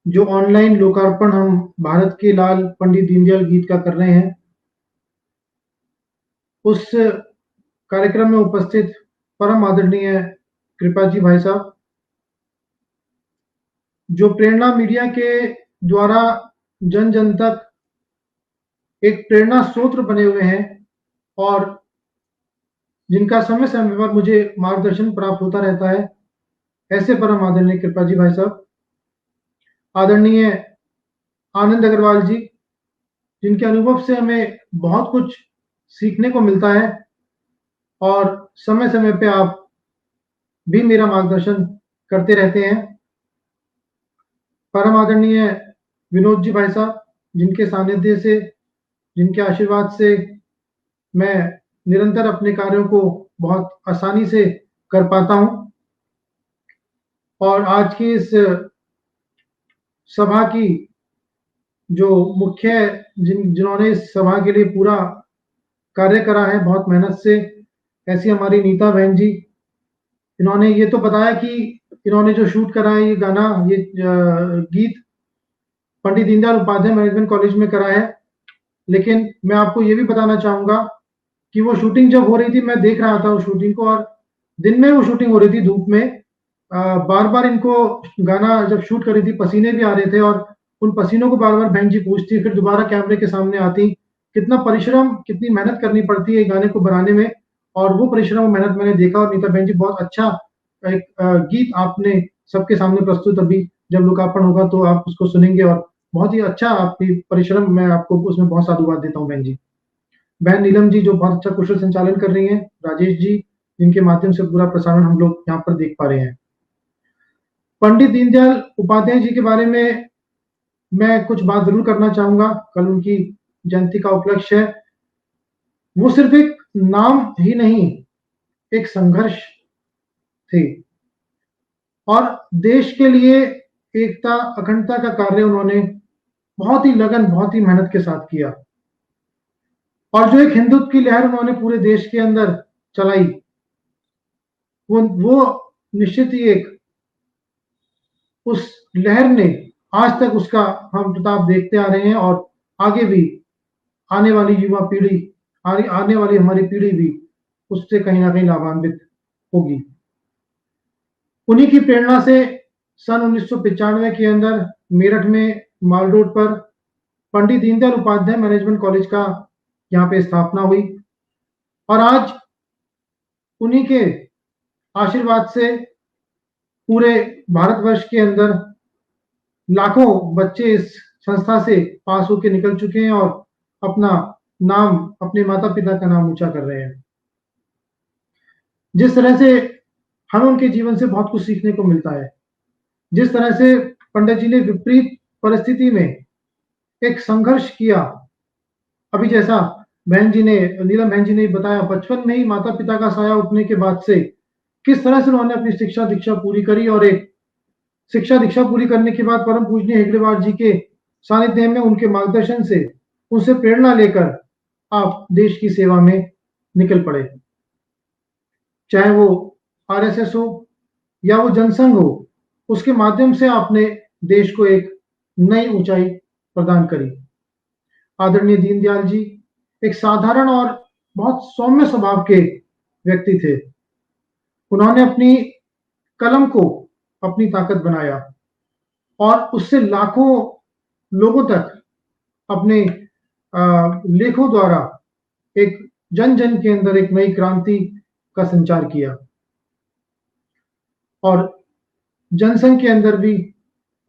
जो ऑनलाइन लोकार्पण हम भारत के लाल पंडित दीनदयाल गीत का कर रहे हैं, उस कार्यक्रम में उपस्थित परम आदरणीय कृपा जी भाई साहब, जो प्रेरणा मीडिया के द्वारा जन जन तक एक प्रेरणा स्रोत बने हुए हैं और जिनका समय समय पर मुझे मार्गदर्शन प्राप्त होता रहता है, ऐसे परम आदरणीय कृपा जी भाई साहब, आदरणीय आनंद अग्रवाल जी, जिनके अनुभव से हमें बहुत कुछ सीखने को मिलता है और समय समय पे आप भी मेरा मार्गदर्शन करते रहते हैं। परम आदरणीय विनोद जी भाई साहब, जिनके सानिध्य से, जिनके आशीर्वाद से मैं निरंतर अपने कार्यों को बहुत आसानी से कर पाता हूं। और आज की इस सभा की जो मुख्य जिन्होंने इस सभा के लिए पूरा कार्य करा है बहुत मेहनत से, ऐसी हमारी नीता बहन जी, इन्होंने ये तो बताया कि इन्होंने जो शूट करा है ये गाना, ये गीत पंडित दीनदयाल उपाध्याय मैनेजमेंट कॉलेज में करा है। लेकिन मैं आपको ये भी बताना चाहूंगा कि वो शूटिंग जब हो रही थी, मैं देख रहा था उस शूटिंग को, और दिन में वो शूटिंग हो रही थी धूप में। बार बार इनको गाना जब शूट कर रही थी पसीने भी आ रहे थे और उन पसीनों को बार बार बहन जी पूछती, फिर दोबारा कैमरे के सामने आती। कितना परिश्रम, कितनी मेहनत करनी पड़ती है गाने को बनाने में, और वो परिश्रम और मेहनत मैंने देखा। और नीता बहन जी, बहुत अच्छा एक गीत आपने सबके सामने प्रस्तुत, अभी जब लोकार्पण होगा तो आप उसको सुनेंगे और बहुत ही अच्छा आपकी परिश्रम, मैं आपको उसमें बहुत साधुवाद देता हूँ बहन जी। बहन नीलम जी जो बहुत अच्छा कुशल संचालन कर रही हैं, राजेश जी जिनके माध्यम से पूरा प्रसारण हम लोग यहाँ पर देख पा रहे हैं। पंडित दीनदयाल उपाध्याय जी के बारे में मैं कुछ बात जरूर करना चाहूंगा। कल उनकी जयंती का उपलक्ष्य है। वो सिर्फ एक नाम ही नहीं, एक संघर्ष थे और देश के लिए एकता अखंडता का कार्य उन्होंने बहुत ही लगन, बहुत ही मेहनत के साथ किया। और जो एक हिंदुत्व की लहर उन्होंने पूरे देश के अंदर चलाई, वो निश्चित ही एक, उस लहर ने आज तक उसका हम प्रताप देखते आ रहे हैं और आगे भी आने वाली युवा पीढ़ी, आने वाली हमारी पीढ़ी भी उससे कहीं ना कहीं लाभान्वित होगी। उन्हीं की प्रेरणा से सन 1995 के अंदर मेरठ में माल रोड पर पंडित दीनदयाल उपाध्याय मैनेजमेंट कॉलेज का यहाँ पे स्थापना हुई और आज उन्हीं के आशीर्वाद से पूरे भारतवर्ष के अंदर लाखों बच्चे इस संस्था से पास होकर निकल चुके हैं और अपना नाम, अपने माता पिता का नाम ऊंचा कर रहे हैं। जिस तरह से हमें उनके जीवन से बहुत कुछ सीखने को मिलता है, जिस तरह से पंडित जी ने विपरीत परिस्थिति में एक संघर्ष किया, अभी जैसा बहन जी ने, नीलम बहन जी ने बताया, बचपन में ही माता पिता का साया उठने के बाद से किस तरह से उन्होंने अपनी शिक्षा दीक्षा पूरी करी, और एक शिक्षा दीक्षा पूरी करने के बाद परम पूजनीय हेगड़ेवार जी के सानिध्य में उनके मार्गदर्शन से, उनसे प्रेरणा लेकर आप देश की सेवा में निकल पड़े। चाहे वो आरएसएस हो या वो जनसंघ हो, उसके माध्यम से आपने देश को एक नई ऊंचाई प्रदान करी। आदरणीय दीनदयाल जी एक साधारण और बहुत सौम्य स्वभाव के व्यक्ति थे। उन्होंने अपनी कलम को अपनी ताकत बनाया और उससे लाखों लोगों तक अपने लेखों द्वारा एक जन जन के अंदर एक नई क्रांति का संचार किया, और जनसंघ के अंदर भी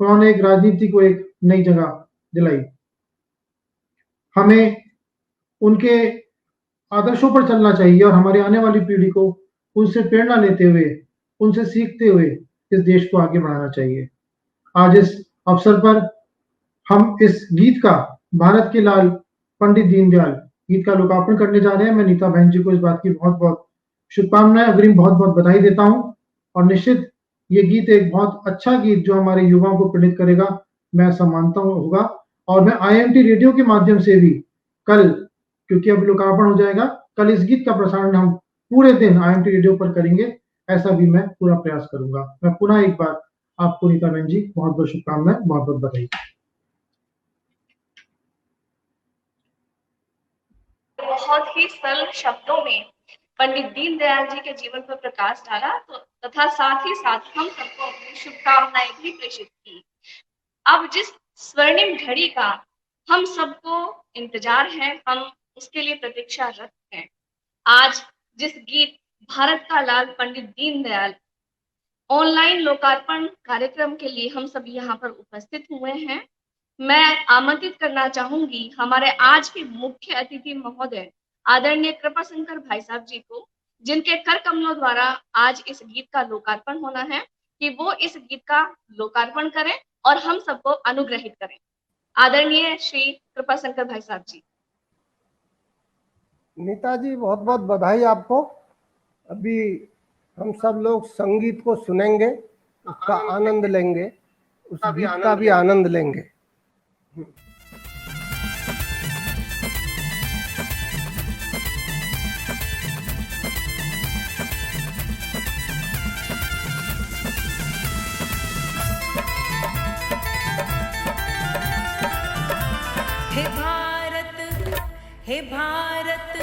उन्होंने एक राजनीति को एक नई जगह दिलाई। हमें उनके आदर्शों पर चलना चाहिए और हमारी आने वाली पीढ़ी को उनसे प्रेरणा लेते हुए, उनसे सीखते हुए इस देश को आगे बढ़ाना चाहिए। आज इस अवसर पर हम इस गीत का, भारत के लाल पंडित दीनदयाल गीत का लोकार्पण करने जा रहे हैं। मैं नीता बहन जी को इस बात की बहुत बहुत शुभकामनाएं, अग्रिम बहुत बहुत बधाई देता हूं, और निश्चित ये गीत एक बहुत अच्छा गीत जो हमारे युवाओं को प्रेरित करेगा, मैं ऐसा मानता हूं होगा। और मैं IMT रेडियो के माध्यम से भी कल, क्योंकि अब लोकार्पण हो जाएगा, कल इस गीत का प्रसारण हम पूरे दिन IMT रेडियो पर करेंगे, ऐसा भी मैं पूरा प्रयास करूंगा। मैं पुनः एक बार आपको नीता बहन जी बहुत बहुत शुभकामनाएं, बहुत बहुत बधाई। बहुत ही सरल शब्दों में पंडित दीनदयाल जी के जीवन पर प्रकाश डाला, तो तथा साथ ही साथ हम सबको अपनी शुभकामनाएं भी प्रेषित की। अब जिस स्वर्णिम घड़ी का हम सबको इंतजार है, हम उसके लिए प्रतीक्षारत हैं। आज जिस गीत भारत का लाल पंडित दीनदयाल ऑनलाइन लोकार्पण कार्यक्रम के लिए हम सब यहाँ पर उपस्थित हुए हैं, मैं आमंत्रित करना चाहूंगी हमारे आज के मुख्य अतिथि महोदय आदरणीय कृपाशंकर भाई साहब जी को, जिनके कर कमलों द्वारा आज इस गीत का लोकार्पण होना है, कि वो इस गीत का लोकार्पण करें और हम सबको अनुग्रहित करें। आदरणीय श्री कृपाशंकर भाई साहब जी। नीता जी बहुत बहुत बधाई आपको। अभी हम सब लोग संगीत को सुनेंगे, उसका आनंद लेंगे, उस गीत का भी आनंद लेंगे। हे भारत,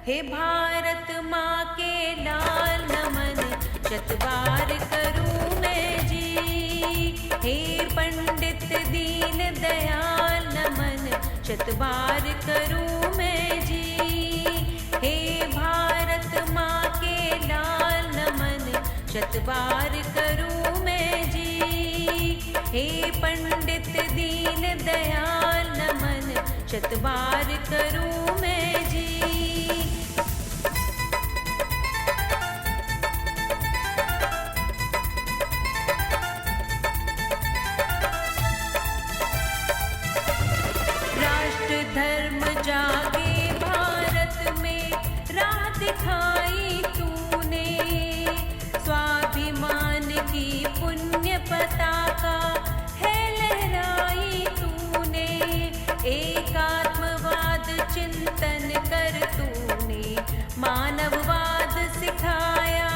हे भारत माँ के लाल नमन शतबार करूँ मैं जी। हे पंडित दीन दयाल नमन शतबार करूँ मैं जी। हे भारत माँ के लाल नमन शतबार करूँ मैं जी। हे पंडित दीन दयाल नमन शतबार करूँ मैं जी। राष्ट्र धर्म जागे भारत में, राह दिखाई तूने। स्वाभिमान की पुण्य पताका है लहराई तूने। एकात्मवाद चिंतन कर तूने मानववाद सिखाया।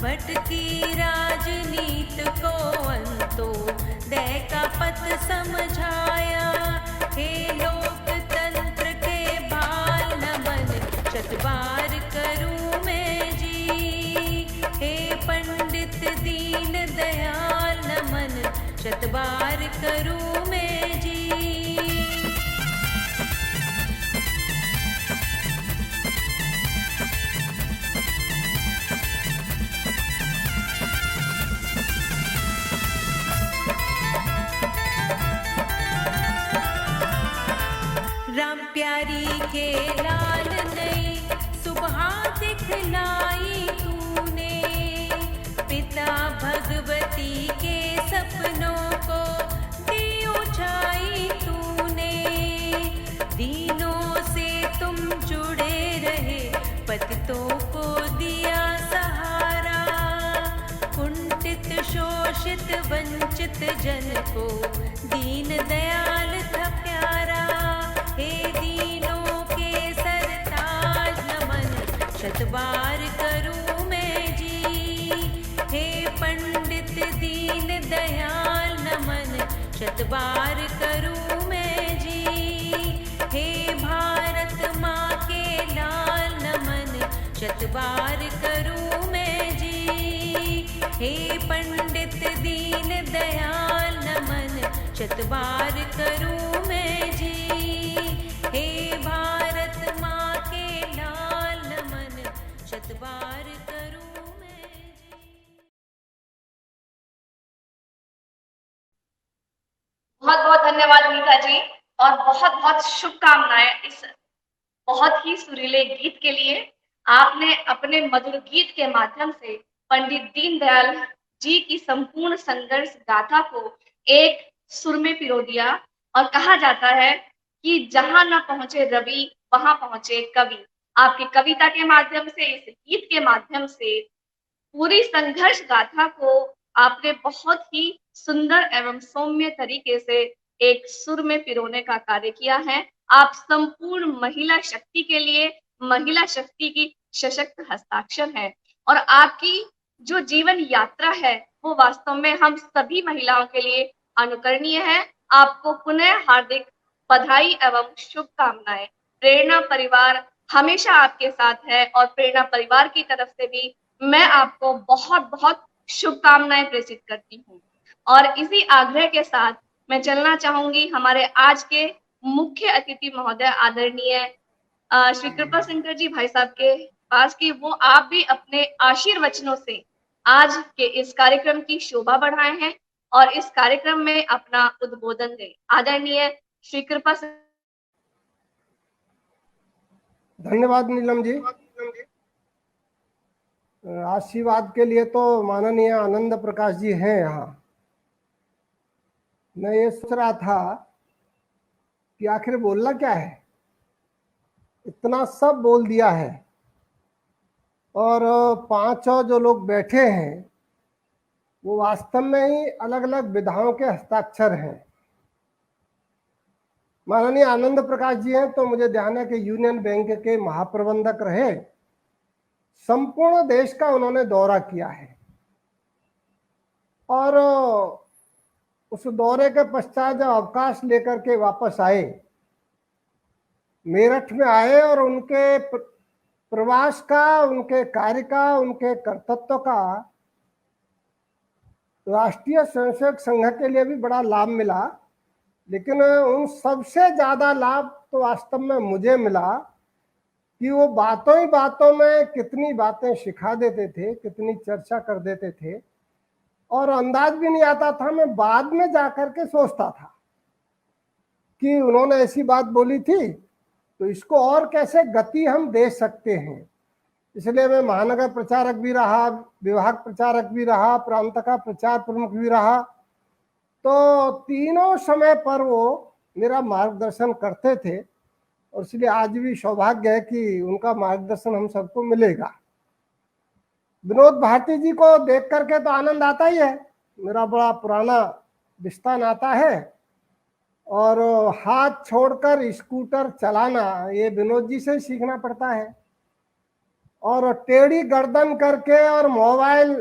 भटकी राजनीति को अंत्योदय का पथ समझाया। हे लोकतंत्र के बाल नमन शतबार करूँ मैं जी। हे पंडित दीन दयाल नमन शतबार करूँ मैं जी। राम प्यारी के लाल नई सुबह दिखलाई तूने, पिता भगवती के सपनों को दी ऊंचाई तूने। दीनों से तुम जुड़े रहे, पतितों को दिया सहारा, कुंठित शोषित वंचित जन को दीन दयाल था प्यारा। हे दीनों के सरताज नमन, शतबार करूं मैं जी। हे पंडित दीन दयाल नमन, शतबार करूं मैं जी। हे भारत माँ के लाल नमन, शतबार करूं मैं जी। हे पंडित दीन दयाल नमन, शतबार करूं मैं जी। हे भारत माँ के लाल नमन, शतबार करूं मैं जी। बहुत बहुत धन्यवाद मीता जी, और बहुत बहुत शुभकामनाएं इस बहुत ही सुरीले गीत के लिए। आपने अपने मधुर गीत के माध्यम से पंडित दीनदयाल जी की संपूर्ण संघर्ष गाथा को एक सुर में पिरो दिया। और कहा जाता है कि जहां न पहुंचे रवि वहां पहुंचे कवि। आपकी कविता के माध्यम से, इस गीत के माध्यम से पूरी संघर्ष गाथा को आपने बहुत ही सुंदर एवं सौम्य तरीके से एक सुर में पिरोने का कार्य किया है। आप संपूर्ण महिला शक्ति के लिए महिला शक्ति की सशक्त हस्ताक्षर है, और आपकी जो जीवन यात्रा है वो वास्तव में हम सभी महिलाओं के लिए अनुकरणीय है। आपको पुनः हार्दिक बधाई एवं शुभकामनाएं। प्रेरणा परिवार हमेशा आपके साथ है, और प्रेरणा परिवार की तरफ से भी मैं आपको बहुत बहुत शुभकामनाएं प्रेषित करती हूँ। और इसी आग्रह के साथ मैं चलना चाहूंगी हमारे आज के मुख्य अतिथि महोदय आदरणीय श्री कृपा शंकर जी भाई साहब के पास, कि वो आप भी अपने आशीर्वचनों से आज के इस कार्यक्रम की शोभा बढ़ाए हैं और इस कार्यक्रम में अपना उद्बोधन दें। आदरणीय श्री कृपा। धन्यवाद नीलम जी। आशीर्वाद के लिए तो माननीय आनंद प्रकाश जी हैं यहाँ। मैं ये सोच रहा था कि आखिर बोलना क्या है, इतना सब बोल दिया है, और पांचों जो लोग बैठे हैं वो वास्तव में ही अलग अलग विधाओं के हस्ताक्षर हैं। माननीय आनंद प्रकाश जी हैं तो मुझे ध्यान है कि यूनियन बैंक के महाप्रबंधक रहे, संपूर्ण देश का उन्होंने दौरा किया है, और उस दौरे के पश्चात जब अवकाश लेकर के वापस आए, मेरठ में आए, और उनके प्रवास का, उनके कार्य का, उनके कर्तव्य का राष्ट्रीय स्वयंसेवक संघ के लिए भी बड़ा लाभ मिला। लेकिन उन सबसे ज्यादा लाभ तो वास्तव में मुझे मिला कि वो बातों ही बातों में कितनी बातें सिखा देते थे, कितनी चर्चा कर देते थे, और अंदाज भी नहीं आता था। मैं बाद में जाकर के सोचता था कि उन्होंने ऐसी बात बोली थी तो इसको और कैसे गति हम दे सकते हैं। इसलिए मैं महानगर प्रचारक भी रहा, विभाग प्रचारक भी रहा, प्रांत का प्रचार प्रमुख भी रहा, तो तीनों समय पर वो मेरा मार्गदर्शन करते थे, और इसलिए आज भी सौभाग्य है कि उनका मार्गदर्शन हम सबको मिलेगा। विनोद भारती जी को देख करके तो आनंद आता ही है, मेरा बड़ा पुराना रिश्ता नाता है, और हाथ छोड़कर स्कूटर चलाना ये विनोद जी से सीखना पड़ता है, और टेढ़ी गर्दन करके और मोबाइल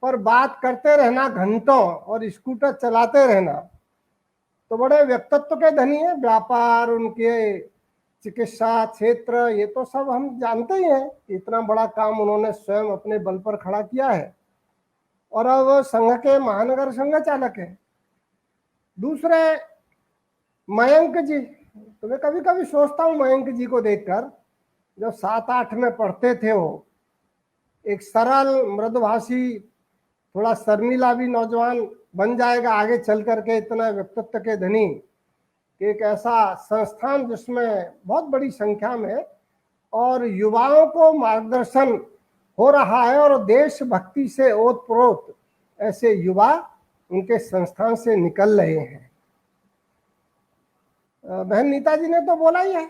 पर बात करते रहना घंटों और स्कूटर चलाते रहना, तो बड़े व्यक्तित्व के धनी है। व्यापार, उनके चिकित्सा क्षेत्र, ये तो सब हम जानते ही हैं। इतना बड़ा काम उन्होंने स्वयं अपने बल पर खड़ा किया है, और अब संघ के महानगर संघ चालक है। दूसरे मयंक जी, तो मैं कभी कभी सोचता हूँ मयंक जी को देखकर, जब 7-8 में पढ़ते थे, वो एक सरल मृदुभाषी, थोड़ा शर्मिला भी नौजवान बन जाएगा आगे चल करके, इतना व्यक्तित्व के धनी, एक ऐसा संस्थान जिसमें बहुत बड़ी संख्या में और युवाओं को मार्गदर्शन हो रहा है और देशभक्ति से ओतप्रोत ऐसे युवा उनके संस्थान से निकल रहे हैं। बहन नीता जी ने तो बोला ही है,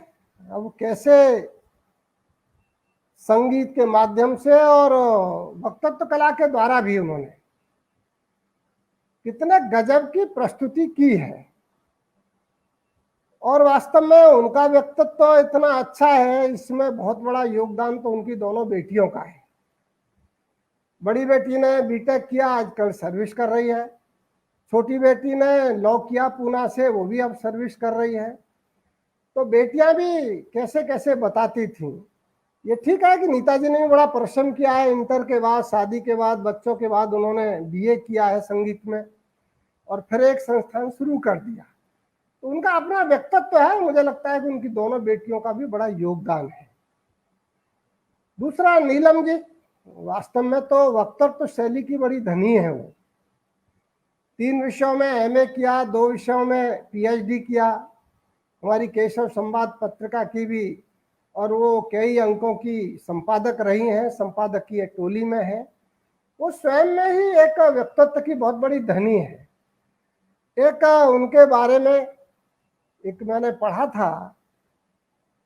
अब कैसे संगीत के माध्यम से और वक्तृत्व कला के द्वारा भी उन्होंने कितने गजब की प्रस्तुति की है। और वास्तव में उनका व्यक्तित्व तो इतना अच्छा है, इसमें बहुत बड़ा योगदान तो उनकी दोनों बेटियों का है। बड़ी बेटी ने बीटेक किया, आजकल सर्विस कर रही है। छोटी बेटी ने लॉ किया पूना से, वो भी अब सर्विस कर रही है। तो बेटियां भी कैसे कैसे बताती थी। ये ठीक है कि नीता जी ने भी बड़ा परिश्रम किया है। इंटर के बाद, शादी के बाद, बच्चों के बाद उन्होंने बीए किया है संगीत में और फिर एक संस्थान शुरू कर दिया। तो उनका अपना व्यक्तित्व है। मुझे लगता है कि उनकी दोनों बेटियों का भी बड़ा योगदान है। दूसरा, नीलम जी वास्तव में तो वक्तृत्व शैली की बड़ी धनी है। वो 3 विषयों में एमए किया, 2 विषयों में पीएचडी किया, हमारी केशव संवाद पत्रिका की भी, और वो कई अंकों की संपादक रही हैं, संपादकीय टोली में है। वो स्वयं में ही एक व्यक्तित्व की बहुत बड़ी धनी है। एक उनके बारे में एक मैंने पढ़ा था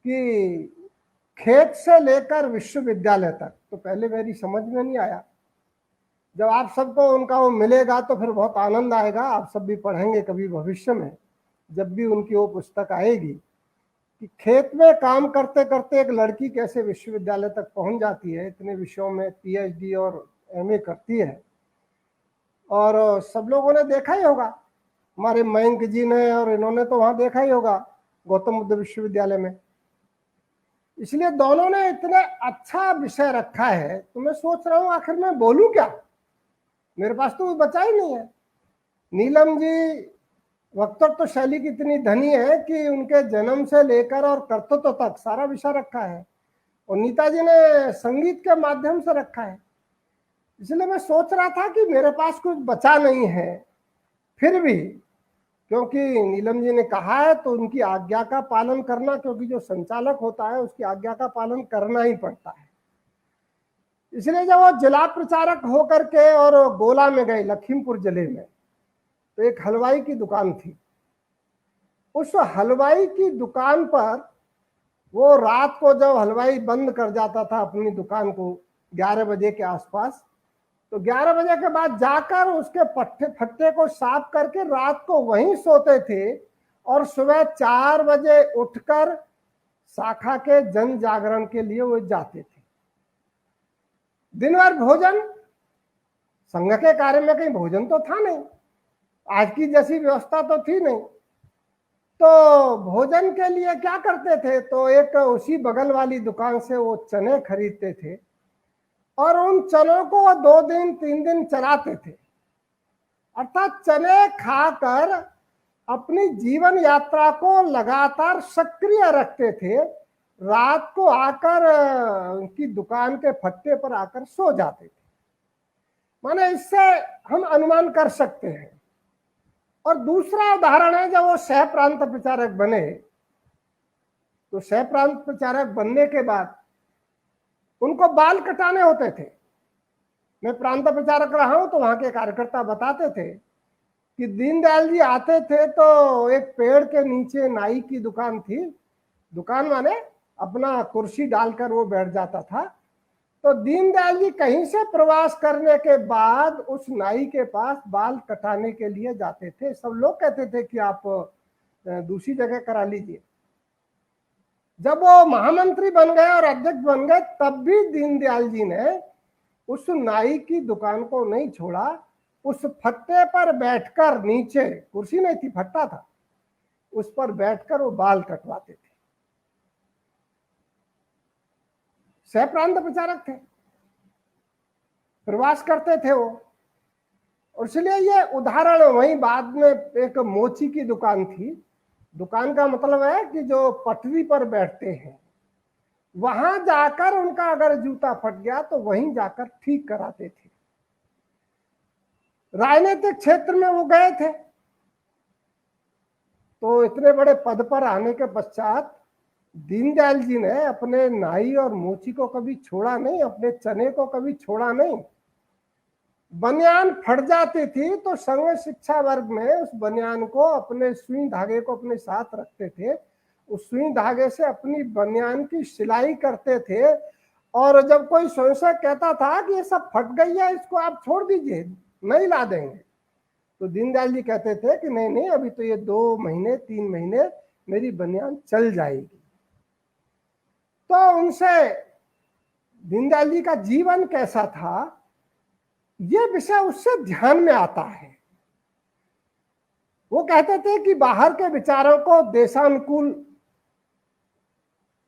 कि खेत से लेकर विश्वविद्यालय तक, तो पहले मेरी समझ में नहीं आया। जब आप सबको उनका वो मिलेगा तो फिर बहुत आनंद आएगा। आप सब भी पढ़ेंगे कभी भविष्य में, जब भी उनकी वो पुस्तक आएगी, कि खेत में काम करते करते एक लड़की कैसे विश्वविद्यालय तक पहुंच जाती है, इतने विषयों में पीएचडी और एमए करती है। और सब लोगों ने देखा ही होगा, हमारे मयंक जी ने और इन्होंने तो वहां देखा ही होगा गौतम बुद्ध विश्वविद्यालय में। इसलिए दोनों ने इतना अच्छा विषय रखा है, तो मैं सोच रहा हूँ आखिर मैं बोलूं क्या, मेरे पास तो बचा ही नहीं है। नीलम जी वक्तृत्व शैली की इतनी धनी है कि उनके जन्म से लेकर और कर्तृत्व तक सारा विषय रखा है, और नीता जी ने संगीत के माध्यम से रखा है। इसलिए मैं सोच रहा था कि मेरे पास कुछ बचा नहीं है, फिर भी क्योंकि नीलम जी ने कहा है तो उनकी आज्ञा का पालन करना, क्योंकि जो संचालक होता है उसकी आज्ञा का पालन करना ही पड़ता है। इसलिए जब वो जिला प्रचारक होकर के और गोला में गए, लखीमपुर जिले में, तो एक हलवाई की दुकान थी। उस हलवाई की दुकान पर वो रात को जब हलवाई बंद कर जाता था अपनी दुकान को 11 बजे के आसपास, तो 11 बजे के बाद जाकर उसके फट्टे को साफ करके रात को वहीं सोते थे और सुबह 4 बजे उठकर शाखा के जन जागरण के लिए वो जाते थे। दिन भर भोजन, संघ के कार्य में कहीं भोजन तो था नहीं, आज की जैसी व्यवस्था तो थी नहीं। तो भोजन के लिए क्या करते थे, तो एक उसी बगल वाली दुकान से वो चने खरीदते थे और उन चनों को 2 दिन 3 दिन चलाते थे। अर्थात चने खाकर अपनी जीवन यात्रा को लगातार सक्रिय रखते थे। रात को आकर उनकी दुकान के फट्टे पर आकर सो जाते थे। माने इससे हम अनुमान कर सकते हैं। और दूसरा उदाहरण है, जब वो सह प्रांत प्रचारक बने, तो सह प्रांत प्रचारक बनने के बाद उनको बाल कटाने होते थे। मैं प्रांत प्रचारक रहा हूं तो वहां के कार्यकर्ता बताते थे कि दीनदयाल जी आते थे तो एक पेड़ के नीचे नाई की दुकान थी, दुकान माने अपना कुर्सी डालकर वो बैठ जाता था। तो दीनदयाल जी कहीं से प्रवास करने के बाद उस नाई के पास बाल कटाने के लिए जाते थे। सब लोग कहते थे कि आप दूसरी जगह करा लीजिए। जब वो महामंत्री बन गए और अध्यक्ष बन गए, तब भी दीनदयाल जी ने उस नाई की दुकान को नहीं छोड़ा। उस फट्टे पर बैठकर, नीचे कुर्सी नहीं थी, फट्टा था, उस पर बैठकर वो बाल कटवाते थे। सह प्रांत प्रचारक थे, प्रवास करते थे वो। और इसलिए ये उदाहरण, वहीं बाद में एक मोची की दुकान थी। दुकान का मतलब है कि जो पटरी पर बैठते हैं, वहां जाकर उनका अगर जूता फट गया तो वहीं जाकर ठीक कराते थे। राजनीतिक क्षेत्र में वो गए थे, तो इतने बड़े पद पर आने के पश्चात दीनदयाल जी ने अपने नाई और मोची को कभी छोड़ा नहीं, अपने चने को कभी छोड़ा नहीं। बनियान फट जाती थी तो संघ शिक्षा वर्ग में उस बनियान को, अपने सुई धागे को अपने साथ रखते थे, उस सुई धागे से अपनी बनियान की सिलाई करते थे। और जब कोई स्वयंसेवक कहता था कि ये सब फट गई है, इसको आप छोड़ दीजिए, नहीं ला देंगे, तो दीनदयाल जी कहते थे कि नहीं नहीं, अभी तो ये 2 महीने 3 महीने मेरी बनियान चल जाएगी। तो उनसे दीनदयाल जी का जीवन कैसा था, ये विषय उससे ध्यान में आता है। वो कहते थे कि बाहर के विचारों को देशानुकूल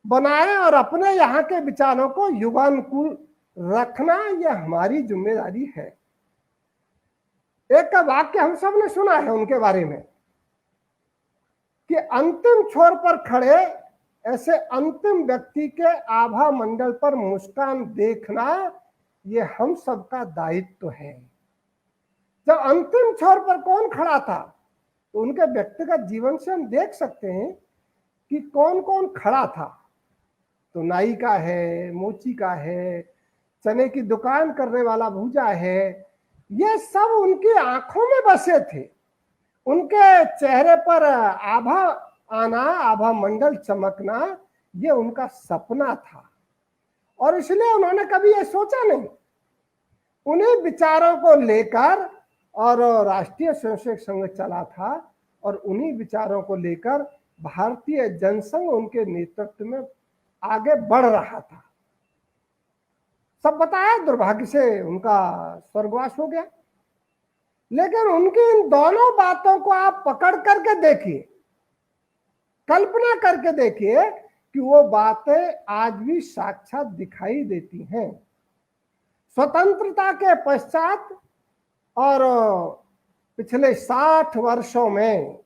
बनाए और अपने यहाँ के विचारों को युगानुकूल रखना, ये हमारी जिम्मेदारी है। एक का वाक्य हम सब ने सुना है उनके बारे में कि अंतिम छोर पर खड़े ऐसे अंतिम व्यक्ति के आभा मंडल पर मुस्कान देखना, ये हम सबका दायित्व है। जब अंतिम छोर पर कौन खड़ा था, तो उनके व्यक्तिगत जीवन से हम देख सकते हैं कि कौन कौन खड़ा था। तो नाई का है, मोची का है, चने की दुकान करने वाला भूजा है, ये सब उनकी आंखों में बसे थे। उनके चेहरे पर आभा आना, आभा मंडल चमकना, ये उनका सपना था। और इसलिए उन्होंने कभी ये सोचा नहीं। उन्हीं विचारों को लेकर और राष्ट्रीय स्वयंसेवक संघ चला था और उन्हीं विचारों को लेकर भारतीय जनसंघ उनके नेतृत्व में आगे बढ़ रहा था। सब बताया, दुर्भाग्य से उनका स्वर्गवास हो गया। लेकिन उनकी इन दोनों बातों को आप पकड़ करके देखिए, कल्पना करके देखिए कि वो बातें आज भी साक्षात दिखाई देती हैं। स्वतंत्रता के पश्चात और पिछले 60 वर्षों में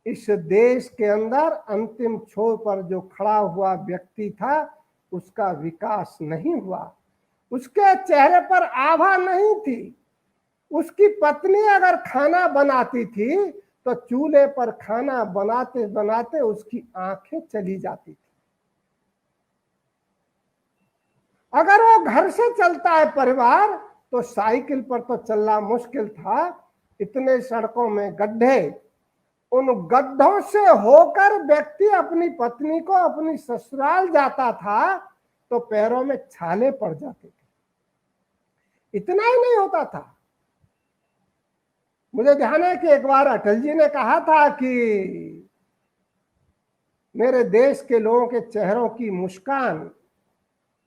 इस देश के अंदर अंतिम छोर पर जो खड़ा हुआ व्यक्ति था, उसका विकास नहीं हुआ, उसके चेहरे पर आभा नहीं थी। उसकी पत्नी अगर खाना बनाती थी तो चूल्हे पर खाना बनाते बनाते उसकी आंखें चली जाती थी। अगर वो घर से चलता है परिवार, तो साइकिल पर तो चलना मुश्किल था, इतने सड़कों में गड्ढे, उन गड्ढों से होकर व्यक्ति अपनी पत्नी को अपनी ससुराल जाता था तो पैरों में छाले पड़ जाते थे। इतना ही नहीं होता था, मुझे ध्यान है कि एक बार अटल जी ने कहा था कि मेरे देश के लोगों के चेहरों की मुस्कान,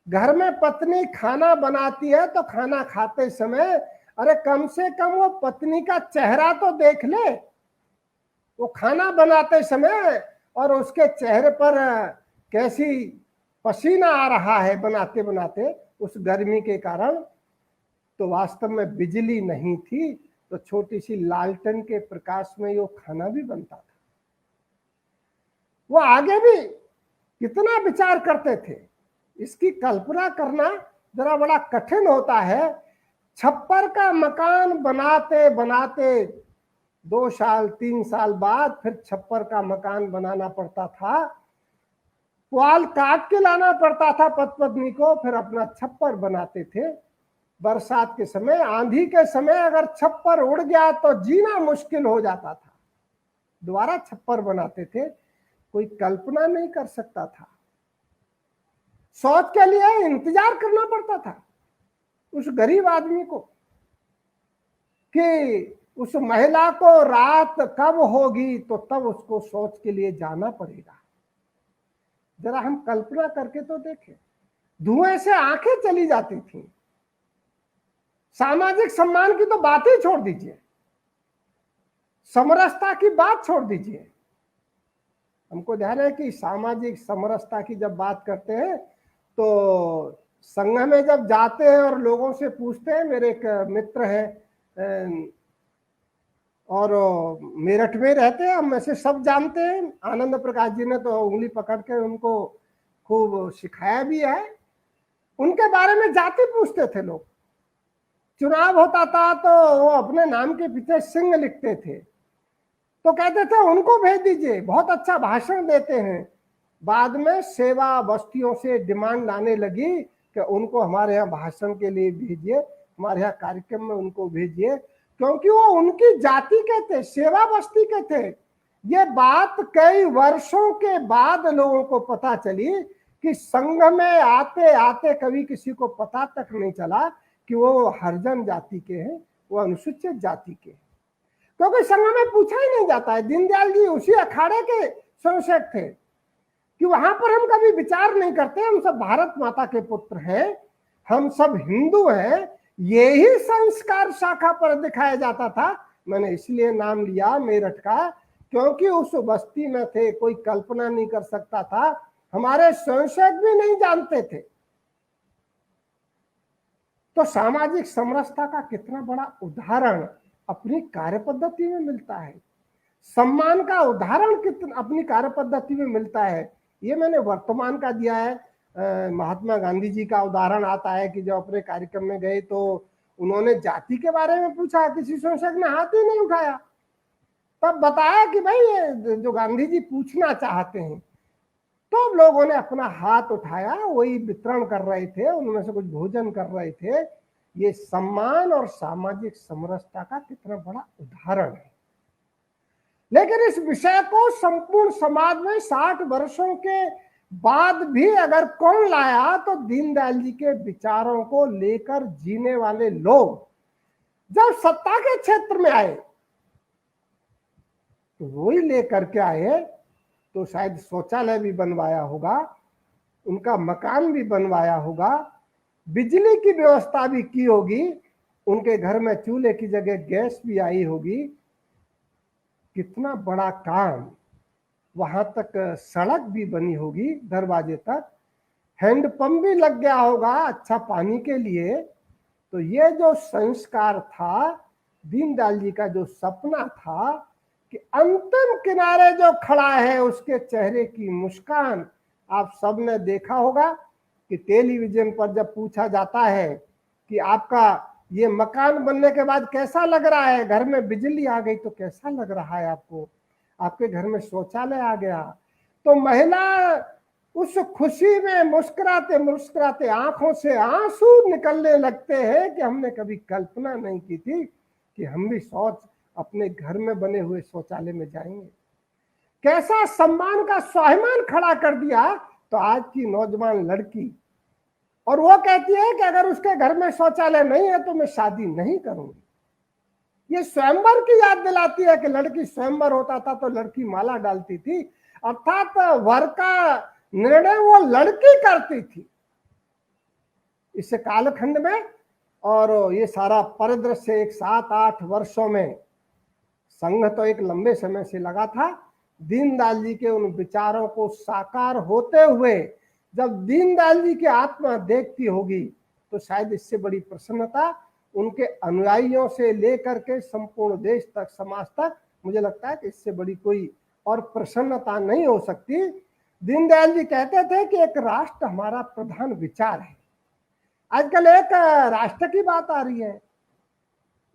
घर में पत्नी खाना बनाती है तो खाना खाते समय अरे कम से कम वो पत्नी का चेहरा तो देख ले, वो खाना बनाते समय और उसके चेहरे पर कैसी पसीना आ रहा है बनाते बनाते उस गर्मी के कारण। तो वास्तव में बिजली नहीं थी, तो छोटी सी लालटेन के प्रकाश में वो खाना भी बनता था। वो आगे भी कितना विचार करते थे, इसकी कल्पना करना जरा बड़ा कठिन होता है। छप्पर का मकान बनाते बनाते 2 साल 3 साल बाद फिर छप्पर का मकान बनाना पड़ता था, पुआल काट के लाना पड़ता था पत्नी को, फिर अपना छप्पर बनाते थे। बरसात के समय, आंधी के समय अगर छप्पर उड़ गया तो जीना मुश्किल हो जाता था, दोबारा छप्पर बनाते थे। कोई कल्पना नहीं कर सकता था। शौच के लिए इंतजार करना पड़ता था उस गरीब आदमी को कि उस महिला को रात कब होगी तो तब उसको शौच के लिए जाना पड़ेगा। जरा हम कल्पना करके तो देखें, धुएं से आंखें चली जाती थी। सामाजिक सम्मान की तो बात ही छोड़ दीजिए, समरसता की बात छोड़ दीजिए। हमको ध्यान है कि सामाजिक समरसता की जब बात करते हैं तो संघ में जब जाते हैं और लोगों से पूछते हैं, मेरे एक मित्र हैं और मेरठ में रहते हैं, हम ऐसे सब जानते हैं, आनंद प्रकाश जी ने तो उंगली पकड़ के उनको खूब सिखाया भी है। उनके बारे में जाति पूछते थे लोग, चुनाव होता था तो वो अपने नाम के पीछे सिंह लिखते थे, तो कहते थे उनको भेज दीजिए, बहुत अच्छा भाषण देते हैं। बाद में सेवा बस्तियों से डिमांड आने लगी कि उनको हमारे यहाँ भाषण के लिए भेजिए, हमारे यहाँ कार्यक्रम में उनको भेजिए, क्योंकि वो उनकी जाति के थे, सेवा बस्ती के थे। ये बात कई वर्षों के बाद लोगों को पता चली कि संघ में आते आते कभी किसी को पता तक नहीं चला कि वो हरिजन जाति के हैं, वो अनुसूचित जाति के हैं, क्योंकि संघ में पूछा ही नहीं जाता है। दीनदयाल जी उसी अखाड़े के संरक्षक थे कि वहां पर हम कभी विचार नहीं करते, हम सब भारत माता के पुत्र हैं, हम सब हिंदू हैं, यही संस्कार शाखा पर दिखाया जाता था। मैंने इसलिए नाम लिया मेरठ का, क्योंकि उस बस्ती में थे, कोई कल्पना नहीं कर सकता था, हमारे संरक्षक भी नहीं जानते थे। तो सामाजिक समरसता का कितना बड़ा उदाहरण अपनी कार्य पद्धति में मिलता है, सम्मान का उदाहरण कितना अपनी कार्य पद्धति में मिलता है। ये मैंने वर्तमान का दिया है। महात्मा गांधी जी का उदाहरण आता है कि जब अपने कार्यक्रम में गए तो उन्होंने जाति के बारे में पूछा, किसी संरक्षक ने हाथ ही नहीं उठाया। तब बताया कि भाई ये जो गांधी जी पूछना चाहते हैं, तो लोगों ने अपना हाथ उठाया, वही वितरण कर रहे थे, उनमें से कुछ भोजन कर रहे थे। ये सम्मान और सामाजिक समरसता का कितना बड़ा उदाहरण है। लेकिन इस विषय को संपूर्ण समाज में 60 वर्षों के बाद भी अगर कौन लाया, तो दीनदयाल जी के विचारों को लेकर जीने वाले लोग जब सत्ता के क्षेत्र में आए तो वही लेकर के आए। तो शायद शौचालय भी बनवाया होगा, उनका मकान भी बनवाया होगा, बिजली की व्यवस्था भी की होगी, उनके घर में चूल्हे की जगह गैस भी आई होगी। कितना बड़ा काम, वहां तक सड़क भी बनी होगी, दरवाजे तक हैंडपंप भी लग गया होगा अच्छा पानी के लिए। तो ये जो संस्कार था, दीनदयाल जी का जो सपना था कि अंतिम किनारे जो खड़ा है उसके चेहरे की मुस्कान, आप सबने देखा होगा कि टेलीविजन पर जब पूछा जाता है कि आपका ये मकान बनने के बाद कैसा लग रहा है, घर में बिजली आ गई तो कैसा लग रहा है आपको, आपके घर में शौचालय आ गया, तो महिला उस खुशी में मुस्कुराते मुस्कुराते आंखों से आंसू निकलने लगते हैं कि हमने कभी कल्पना नहीं की थी कि हम भी शौच अपने घर में बने हुए शौचालय में जाएंगे। कैसा सम्मान का स्वाभिमान खड़ा कर दिया। तो आज की नौजवान लड़की, और वो कहती है कि अगर उसके घर में शौचालय नहीं है तो मैं शादी नहीं करूंगी। ये स्वयंवर की याद दिलाती है कि लड़की स्वयंवर होता था तो लड़की माला डालती थी, अर्थात वर का निर्णय वो लड़की करती थी। इस कालखंड में और ये सारा परिदृश्य एक 7-8 वर्षों में, संघ तो एक लंबे समय से लगा था। दीनदयाल जी के उन विचारों को साकार होते हुए जब दीनदयाल जी की आत्मा देखती होगी तो शायद इससे बड़ी प्रसन्नता उनके अनुयायियों से लेकर के संपूर्ण देश तक, समाज तक, मुझे लगता है कि इससे बड़ी कोई और प्रसन्नता नहीं हो सकती। दीनदयाल जी कहते थे कि एक राष्ट्र हमारा प्रधान विचार है। आजकल एक राष्ट्र की बात आ रही है,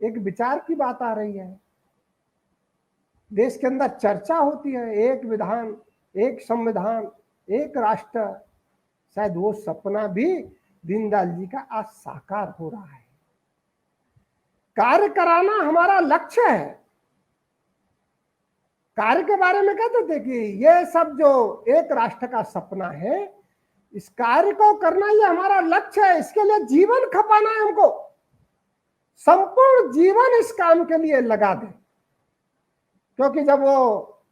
एक विचार की बात आ रही है, देश के अंदर चर्चा होती है, एक विधान, एक संविधान, एक राष्ट्र। शायद वो सपना भी दीनदयाल जी का आज साकार हो रहा है। कार्य कराना हमारा लक्ष्य है। कार्य के बारे में कहते थे कि ये सब जो एक राष्ट्र का सपना है, इस कार्य को करना ये हमारा लक्ष्य है, इसके लिए जीवन खपाना है हमको, संपूर्ण जीवन इस काम के लिए लगा दें। क्योंकि जब वो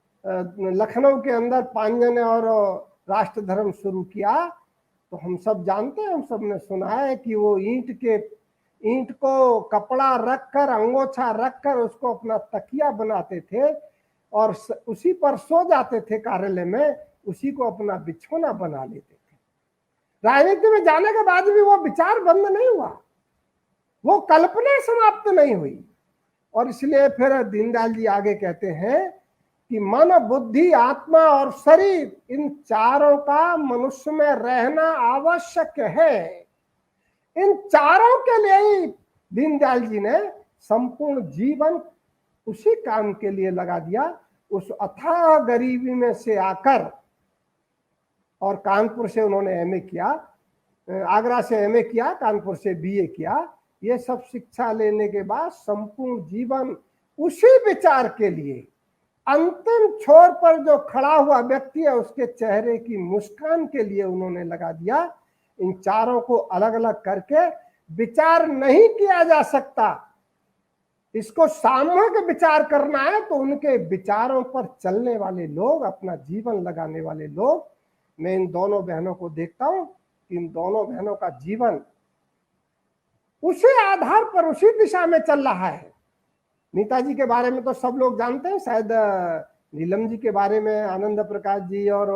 लखनऊ के अंदर पांजन ने और राष्ट्र धर्म शुरू किया तो हम सब जानते हैं, हम सब ने सुना है कि वो ईंट को कपड़ा रखकर, अंगोछा रखकर उसको अपना तकिया बनाते थे और उसी पर सो जाते थे कार्यालय में, उसी को अपना बिछौना बना लेते थे। राजनीति में जाने के बाद भी वो विचार बंद नहीं हुआ, वो कल्पना समाप्त नहीं हुई। और इसलिए फिर दीनदयाल जी आगे कहते हैं कि मन, बुद्धि, आत्मा और शरीर, इन चारों का मनुष्य में रहना आवश्यक है। इन चारों के लिए ही दीनदयाल जी ने संपूर्ण जीवन उसी काम के लिए लगा दिया। उस अथाह गरीबी में से आकर और कानपुर से उन्होंने एमए किया, आगरा से एमए किया, कानपुर से बीए किया। ये सब शिक्षा लेने के बाद संपूर्ण जीवन उसी विचार के लिए अंतिम छोर पर जो खड़ा हुआ व्यक्ति है उसके चेहरे की मुस्कान के लिए उन्होंने लगा दिया। इन चारों को अलग अलग करके विचार नहीं किया जा सकता। इसको सामूहिक विचार करना है तो उनके विचारों पर चलने वाले लोग, अपना जीवन लगाने वाले लोग, मैं इन दोनों बहनों को देखता हूं कि इन दोनों बहनों का जीवन उसी आधार पर, उसी दिशा में चल रहा है। नीता जी के बारे में तो सब लोग जानते हैं, शायद नीलम जी के बारे में आनंद प्रकाश जी और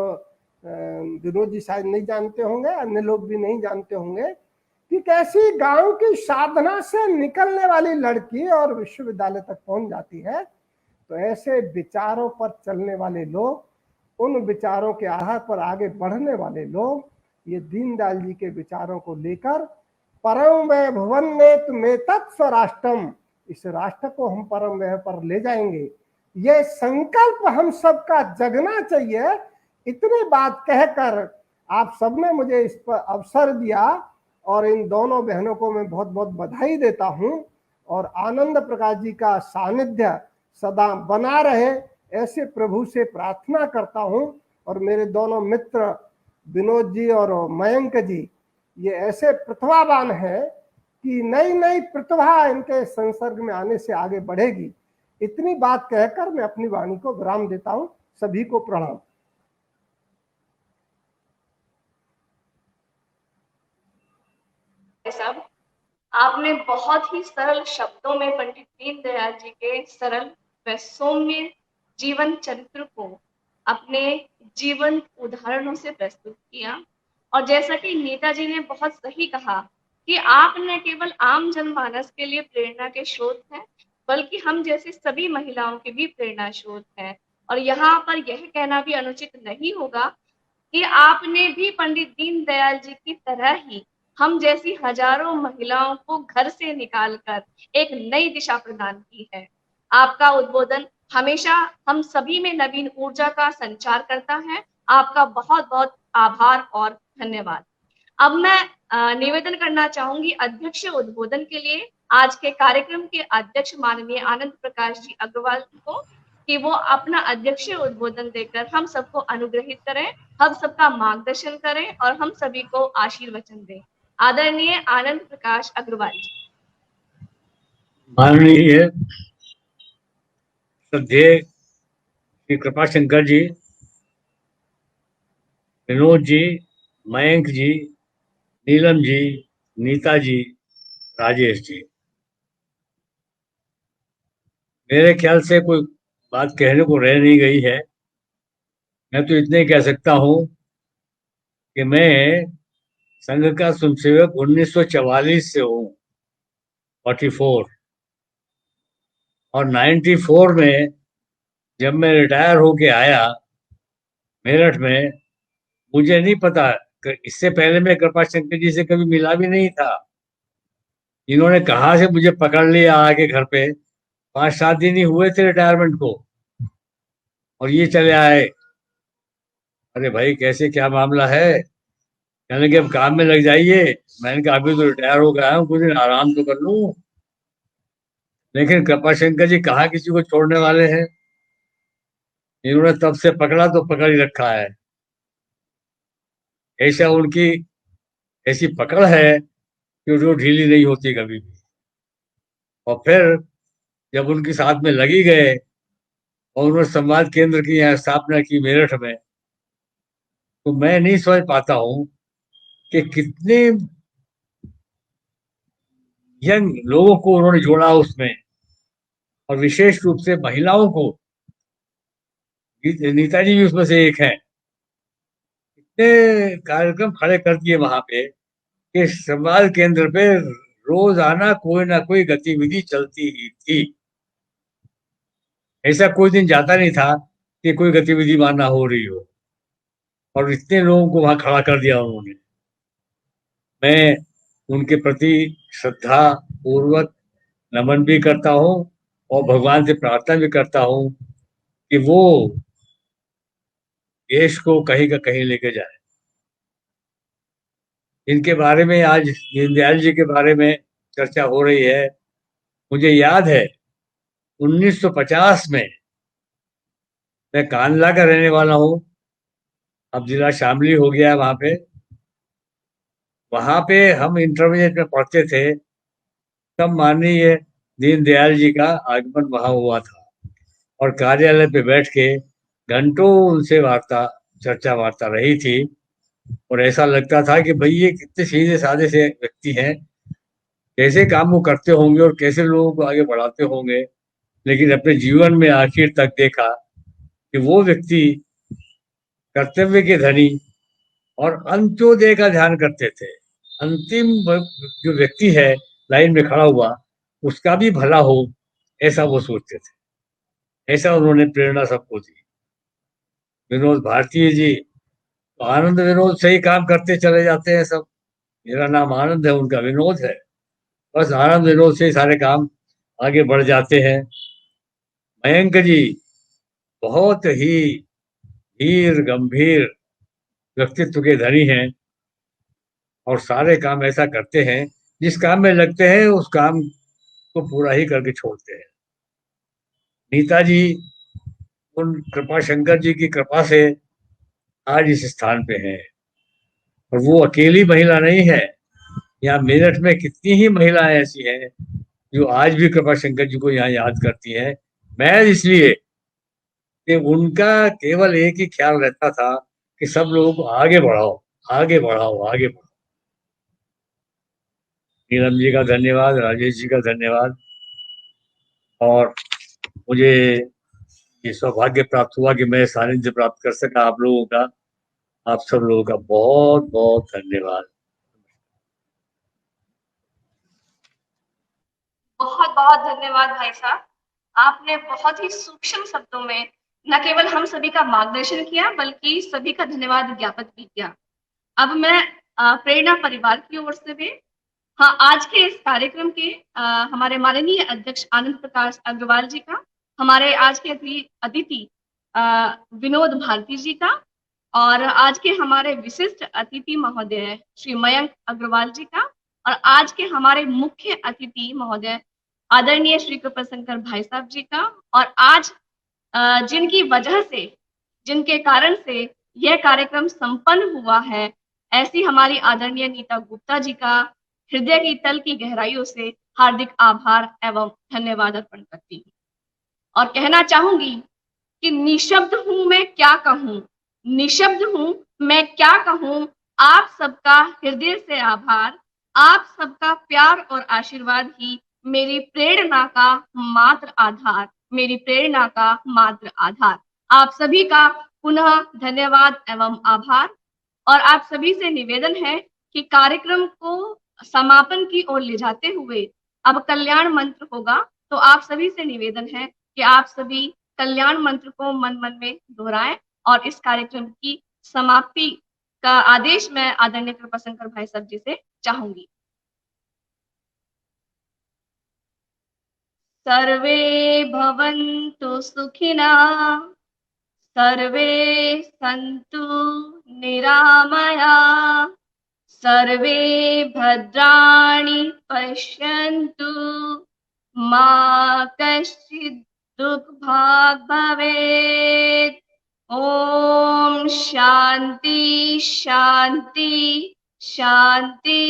विनोद जी शायद नहीं जानते होंगे, अन्य लोग भी नहीं जानते होंगे कि कैसी गांव की साधना से निकलने वाली लड़की और विश्वविद्यालय तक पहुंच जाती है। तो ऐसे विचारों पर चलने वाले लोग, उन विचारों के आधार पर आगे बढ़ने वाले लोग, ये दीनदयाल जी के विचारों को लेकर परम वैभवन्नेत में तत्स्वराष्ट्रम, इस राष्ट्र को हम परम वैभव पर ले जाएंगे। ये संकल्प हम सबका जगना चाहिए। इतनी बात कहकर आप सबने मुझे इस पर अवसर दिया और इन दोनों बहनों को मैं बहुत बहुत बधाई देता हूं और आनंद प्रकाश जी का सानिध्य सदा बना रहे ऐसे प्रभु से प्रार्थना करता हूं। और मेरे दोनों मित्र विनोद जी और मयंक जी ये ऐसे प्रतिभावान हैं कि नई नई प्रतिभा इनके संसर्ग में आने से आगे बढ़ेगी। इतनी बात कहकर मैं अपनी वाणी को विराम देता हूं। सभी को प्रणाम। साहब, आपने बहुत ही सरल शब्दों में पंडित दीनदयाल जी के सरल व सौम्य जीवन चरित्र को अपने जीवन उदाहरणों से प्रस्तुत किया। और जैसा कि नेताजी ने बहुत सही कहा कि आप न केवल आम जनमानस के लिए प्रेरणा के स्रोत हैं, बल्कि हम जैसी सभी महिलाओं के भी प्रेरणा स्रोत हैं। और यहाँ पर यह कहना भी अनुचित नहीं होगा कि आपने भी पंडित दीनदयाल जी की तरह ही हम जैसी हजारों महिलाओं को घर से निकालकर एक नई दिशा प्रदान की है। आपका उद्बोधन हमेशा हम सभी में नवीन ऊर्जा का संचार करता है। आपका बहुत बहुत आभार और धन्यवाद। अब मैं निवेदन करना चाहूंगी अध्यक्ष उद्बोधन के लिए आज के कार्यक्रम के अध्यक्ष माननीय आनंद प्रकाश जी अग्रवाल को कि वो अपना अध्यक्ष उद्बोधन देकर हम सबको अनुग्रहित करें, हम सबका मार्गदर्शन करें और हम सभी को आशीर्वचन दें। आदरणीय आनंद प्रकाश अग्रवाल जी। माननीय श्रद्धेय श्री कृपा शंकर जी, विनोद जी, मयंक जी, नीलम जी, नीता जी, राजेश जी, मेरे ख्याल से कोई बात कहने को रह नहीं गई है। मैं तो इतने कह सकता हूं कि मैं संघ का स्वयंसेवक 1944 से हूं, 44, और 94 में जब मैं रिटायर होके आया मेरठ में, मुझे नहीं पता, इससे पहले मैं कृपा शंकर जी से कभी मिला भी नहीं था। इन्होंने कहाँ से मुझे पकड़ लिया आके घर पे, 5-7 दिन ही हुए थे रिटायरमेंट को और ये चले आए। अरे भाई कैसे, क्या मामला है? कहने के अब काम में लग जाइए। मैंने कहा अभी तो रिटायर हो गया हूँ, कुछ दिन आराम तो कर लूं। लेकिन कृपा शंकर जी कहाँ किसी को छोड़ने वाले हैं। इन्होंने तब से पकड़ा तो पकड़ ही रखा है। ऐसा उनकी ऐसी पकड़ है कि जो ढीली नहीं होती कभी भी। और फिर जब उनके साथ में लगी गए और उन्होंने संवाद केंद्र की यहाँ स्थापना की मेरठ में, तो मैं नहीं समझ पाता हूँ कि कितने यंग लोगों को उन्होंने जोड़ा उसमें, और विशेष रूप से महिलाओं को। नेताजी भी उसमें से एक है। इतने कार्यक्रम खड़े कर दिए वहां पे कि संवाद केंद्र पे रोजाना कोई ना कोई गतिविधि चलती ही थी। ऐसा कोई दिन जाता नहीं था कि कोई गतिविधि वहां ना हो रही हो, और इतने लोगों को वहां खड़ा कर दिया उन्होंने। मैं उनके प्रति श्रद्धा पूर्वक नमन भी करता हूँ और भगवान से प्रार्थना भी करता हूँ कि वो देश को कहीं का कहीं लेके जाए। इनके बारे में आज दीनदयाल जी के बारे में चर्चा हो रही है। मुझे याद है 1950 में, मैं कांडला का रहने वाला हूँ, अब जिला शामली हो गया है वहां पे हम इंटरमीडिएट में पढ़ते थे, तब माननीय दीनदयाल जी का आगमन वहां हुआ था और कार्यालय पे बैठ के घंटों उनसे चर्चा वार्ता रही थी और ऐसा लगता था कि भाई ये कितने सीधे साधे से व्यक्ति हैं, कैसे काम वो करते होंगे और कैसे लोगों को आगे बढ़ाते होंगे। लेकिन अपने जीवन में आखिर तक देखा कि वो व्यक्ति कर्तव्य के धनी और अंत्योदय का ध्यान करते थे। अंतिम जो व्यक्ति है लाइन में खड़ा हुआ, उसका भी भला हो, ऐसा वो सोचते थे। ऐसा उन्होंने प्रेरणा सबको दी। विनोद भारती जी तो आनंद विनोद से ही काम करते चले जाते हैं सब। मेरा नाम आनंद है, उनका विनोद है, बस आनंद विनोद से ही सारे काम आगे बढ़ जाते हैं। मयंक जी बहुत ही धीर गंभीर व्यक्तित्व के धनी हैं और सारे काम ऐसा करते हैं, जिस काम में लगते हैं उस काम को पूरा ही करके छोड़ते हैं। नीता जी उन कृपा शंकर जी की कृपा से आज इस स्थान पे हैं और वो अकेली महिला नहीं है। यहाँ मेरठ में कितनी ही महिलाएं ऐसी हैं जो आज भी कृपा शंकर जी को यहाँ याद करती हैं, महज इसलिए कि उनका केवल एक ही ख्याल रहता था कि सब लोगों को आगे बढ़ाओ, आगे बढ़ाओ, आगे बढ़ाओ। नीलम जी का धन्यवाद, राजेश जी का धन्यवाद। और मुझे ये सौभाग्य प्राप्त हुआ कि मैं सानिध्य प्राप्त कर सका आप लोगों का। आप सब लोगों का बहुत बहुत धन्यवाद। बहुत बहुत धन्यवाद भाई साहब। आपने बहुत ही सूक्ष्म शब्दों में न केवल हम सभी का मार्गदर्शन किया, बल्कि सभी का धन्यवाद ज्ञापित भी किया। अब मैं प्रेरणा परिवार की ओर से भी, हाँ, आज के इस कार्यक्रम के हमारे माननीय अध्यक्ष आनंद प्रकाश अग्रवाल जी का, हमारे आज के अतिथि विनोद भारती जी का, और आज के हमारे विशिष्ट अतिथि महोदय श्री मयंक अग्रवाल जी का, और आज के हमारे मुख्य अतिथि महोदय आदरणीय श्री कृपा शंकर भाई साहब जी का, और आज जिनकी वजह से, जिनके कारण से यह कार्यक्रम संपन्न हुआ है, ऐसी हमारी आदरणीय नीता गुप्ता जी का हृदय की तल की गहराइयों से हार्दिक आभार एवं धन्यवाद अर्पण करती हूँ। और कहना चाहूंगी कि निशब्द हूं मैं क्या कहूं, निशब्द हूं मैं क्या कहूं, आप सबका हृदय से आभार, आप सबका प्यार और आशीर्वाद ही मेरी प्रेरणा का मात्र आधार, मेरी प्रेरणा का मात्र आधार। आप सभी का पुनः धन्यवाद एवं आभार। और आप सभी से निवेदन है कि कार्यक्रम को समापन की ओर ले जाते हुए अब कल्याण मंत्र होगा, तो आप सभी से निवेदन है कि आप सभी कल्याण मंत्र को मन मन में दोहराएं और इस कार्यक्रम की समाप्ति का आदेश मैं आदरणीय कृपा शंकर भाई साहब जी से चाहूंगी। सर्वे भवन्तु सुखिनः, सर्वे सन्तु निरामया, सर्वे भद्राणि पश्यन्तु, मा कश्चित् दुःखभाग् भवेत्। ओम शांति शांति शांति।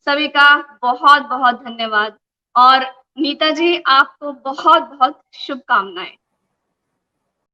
सभी का बहुत बहुत धन्यवाद। और नीता जी, आपको बहुत बहुत शुभकामनाएं।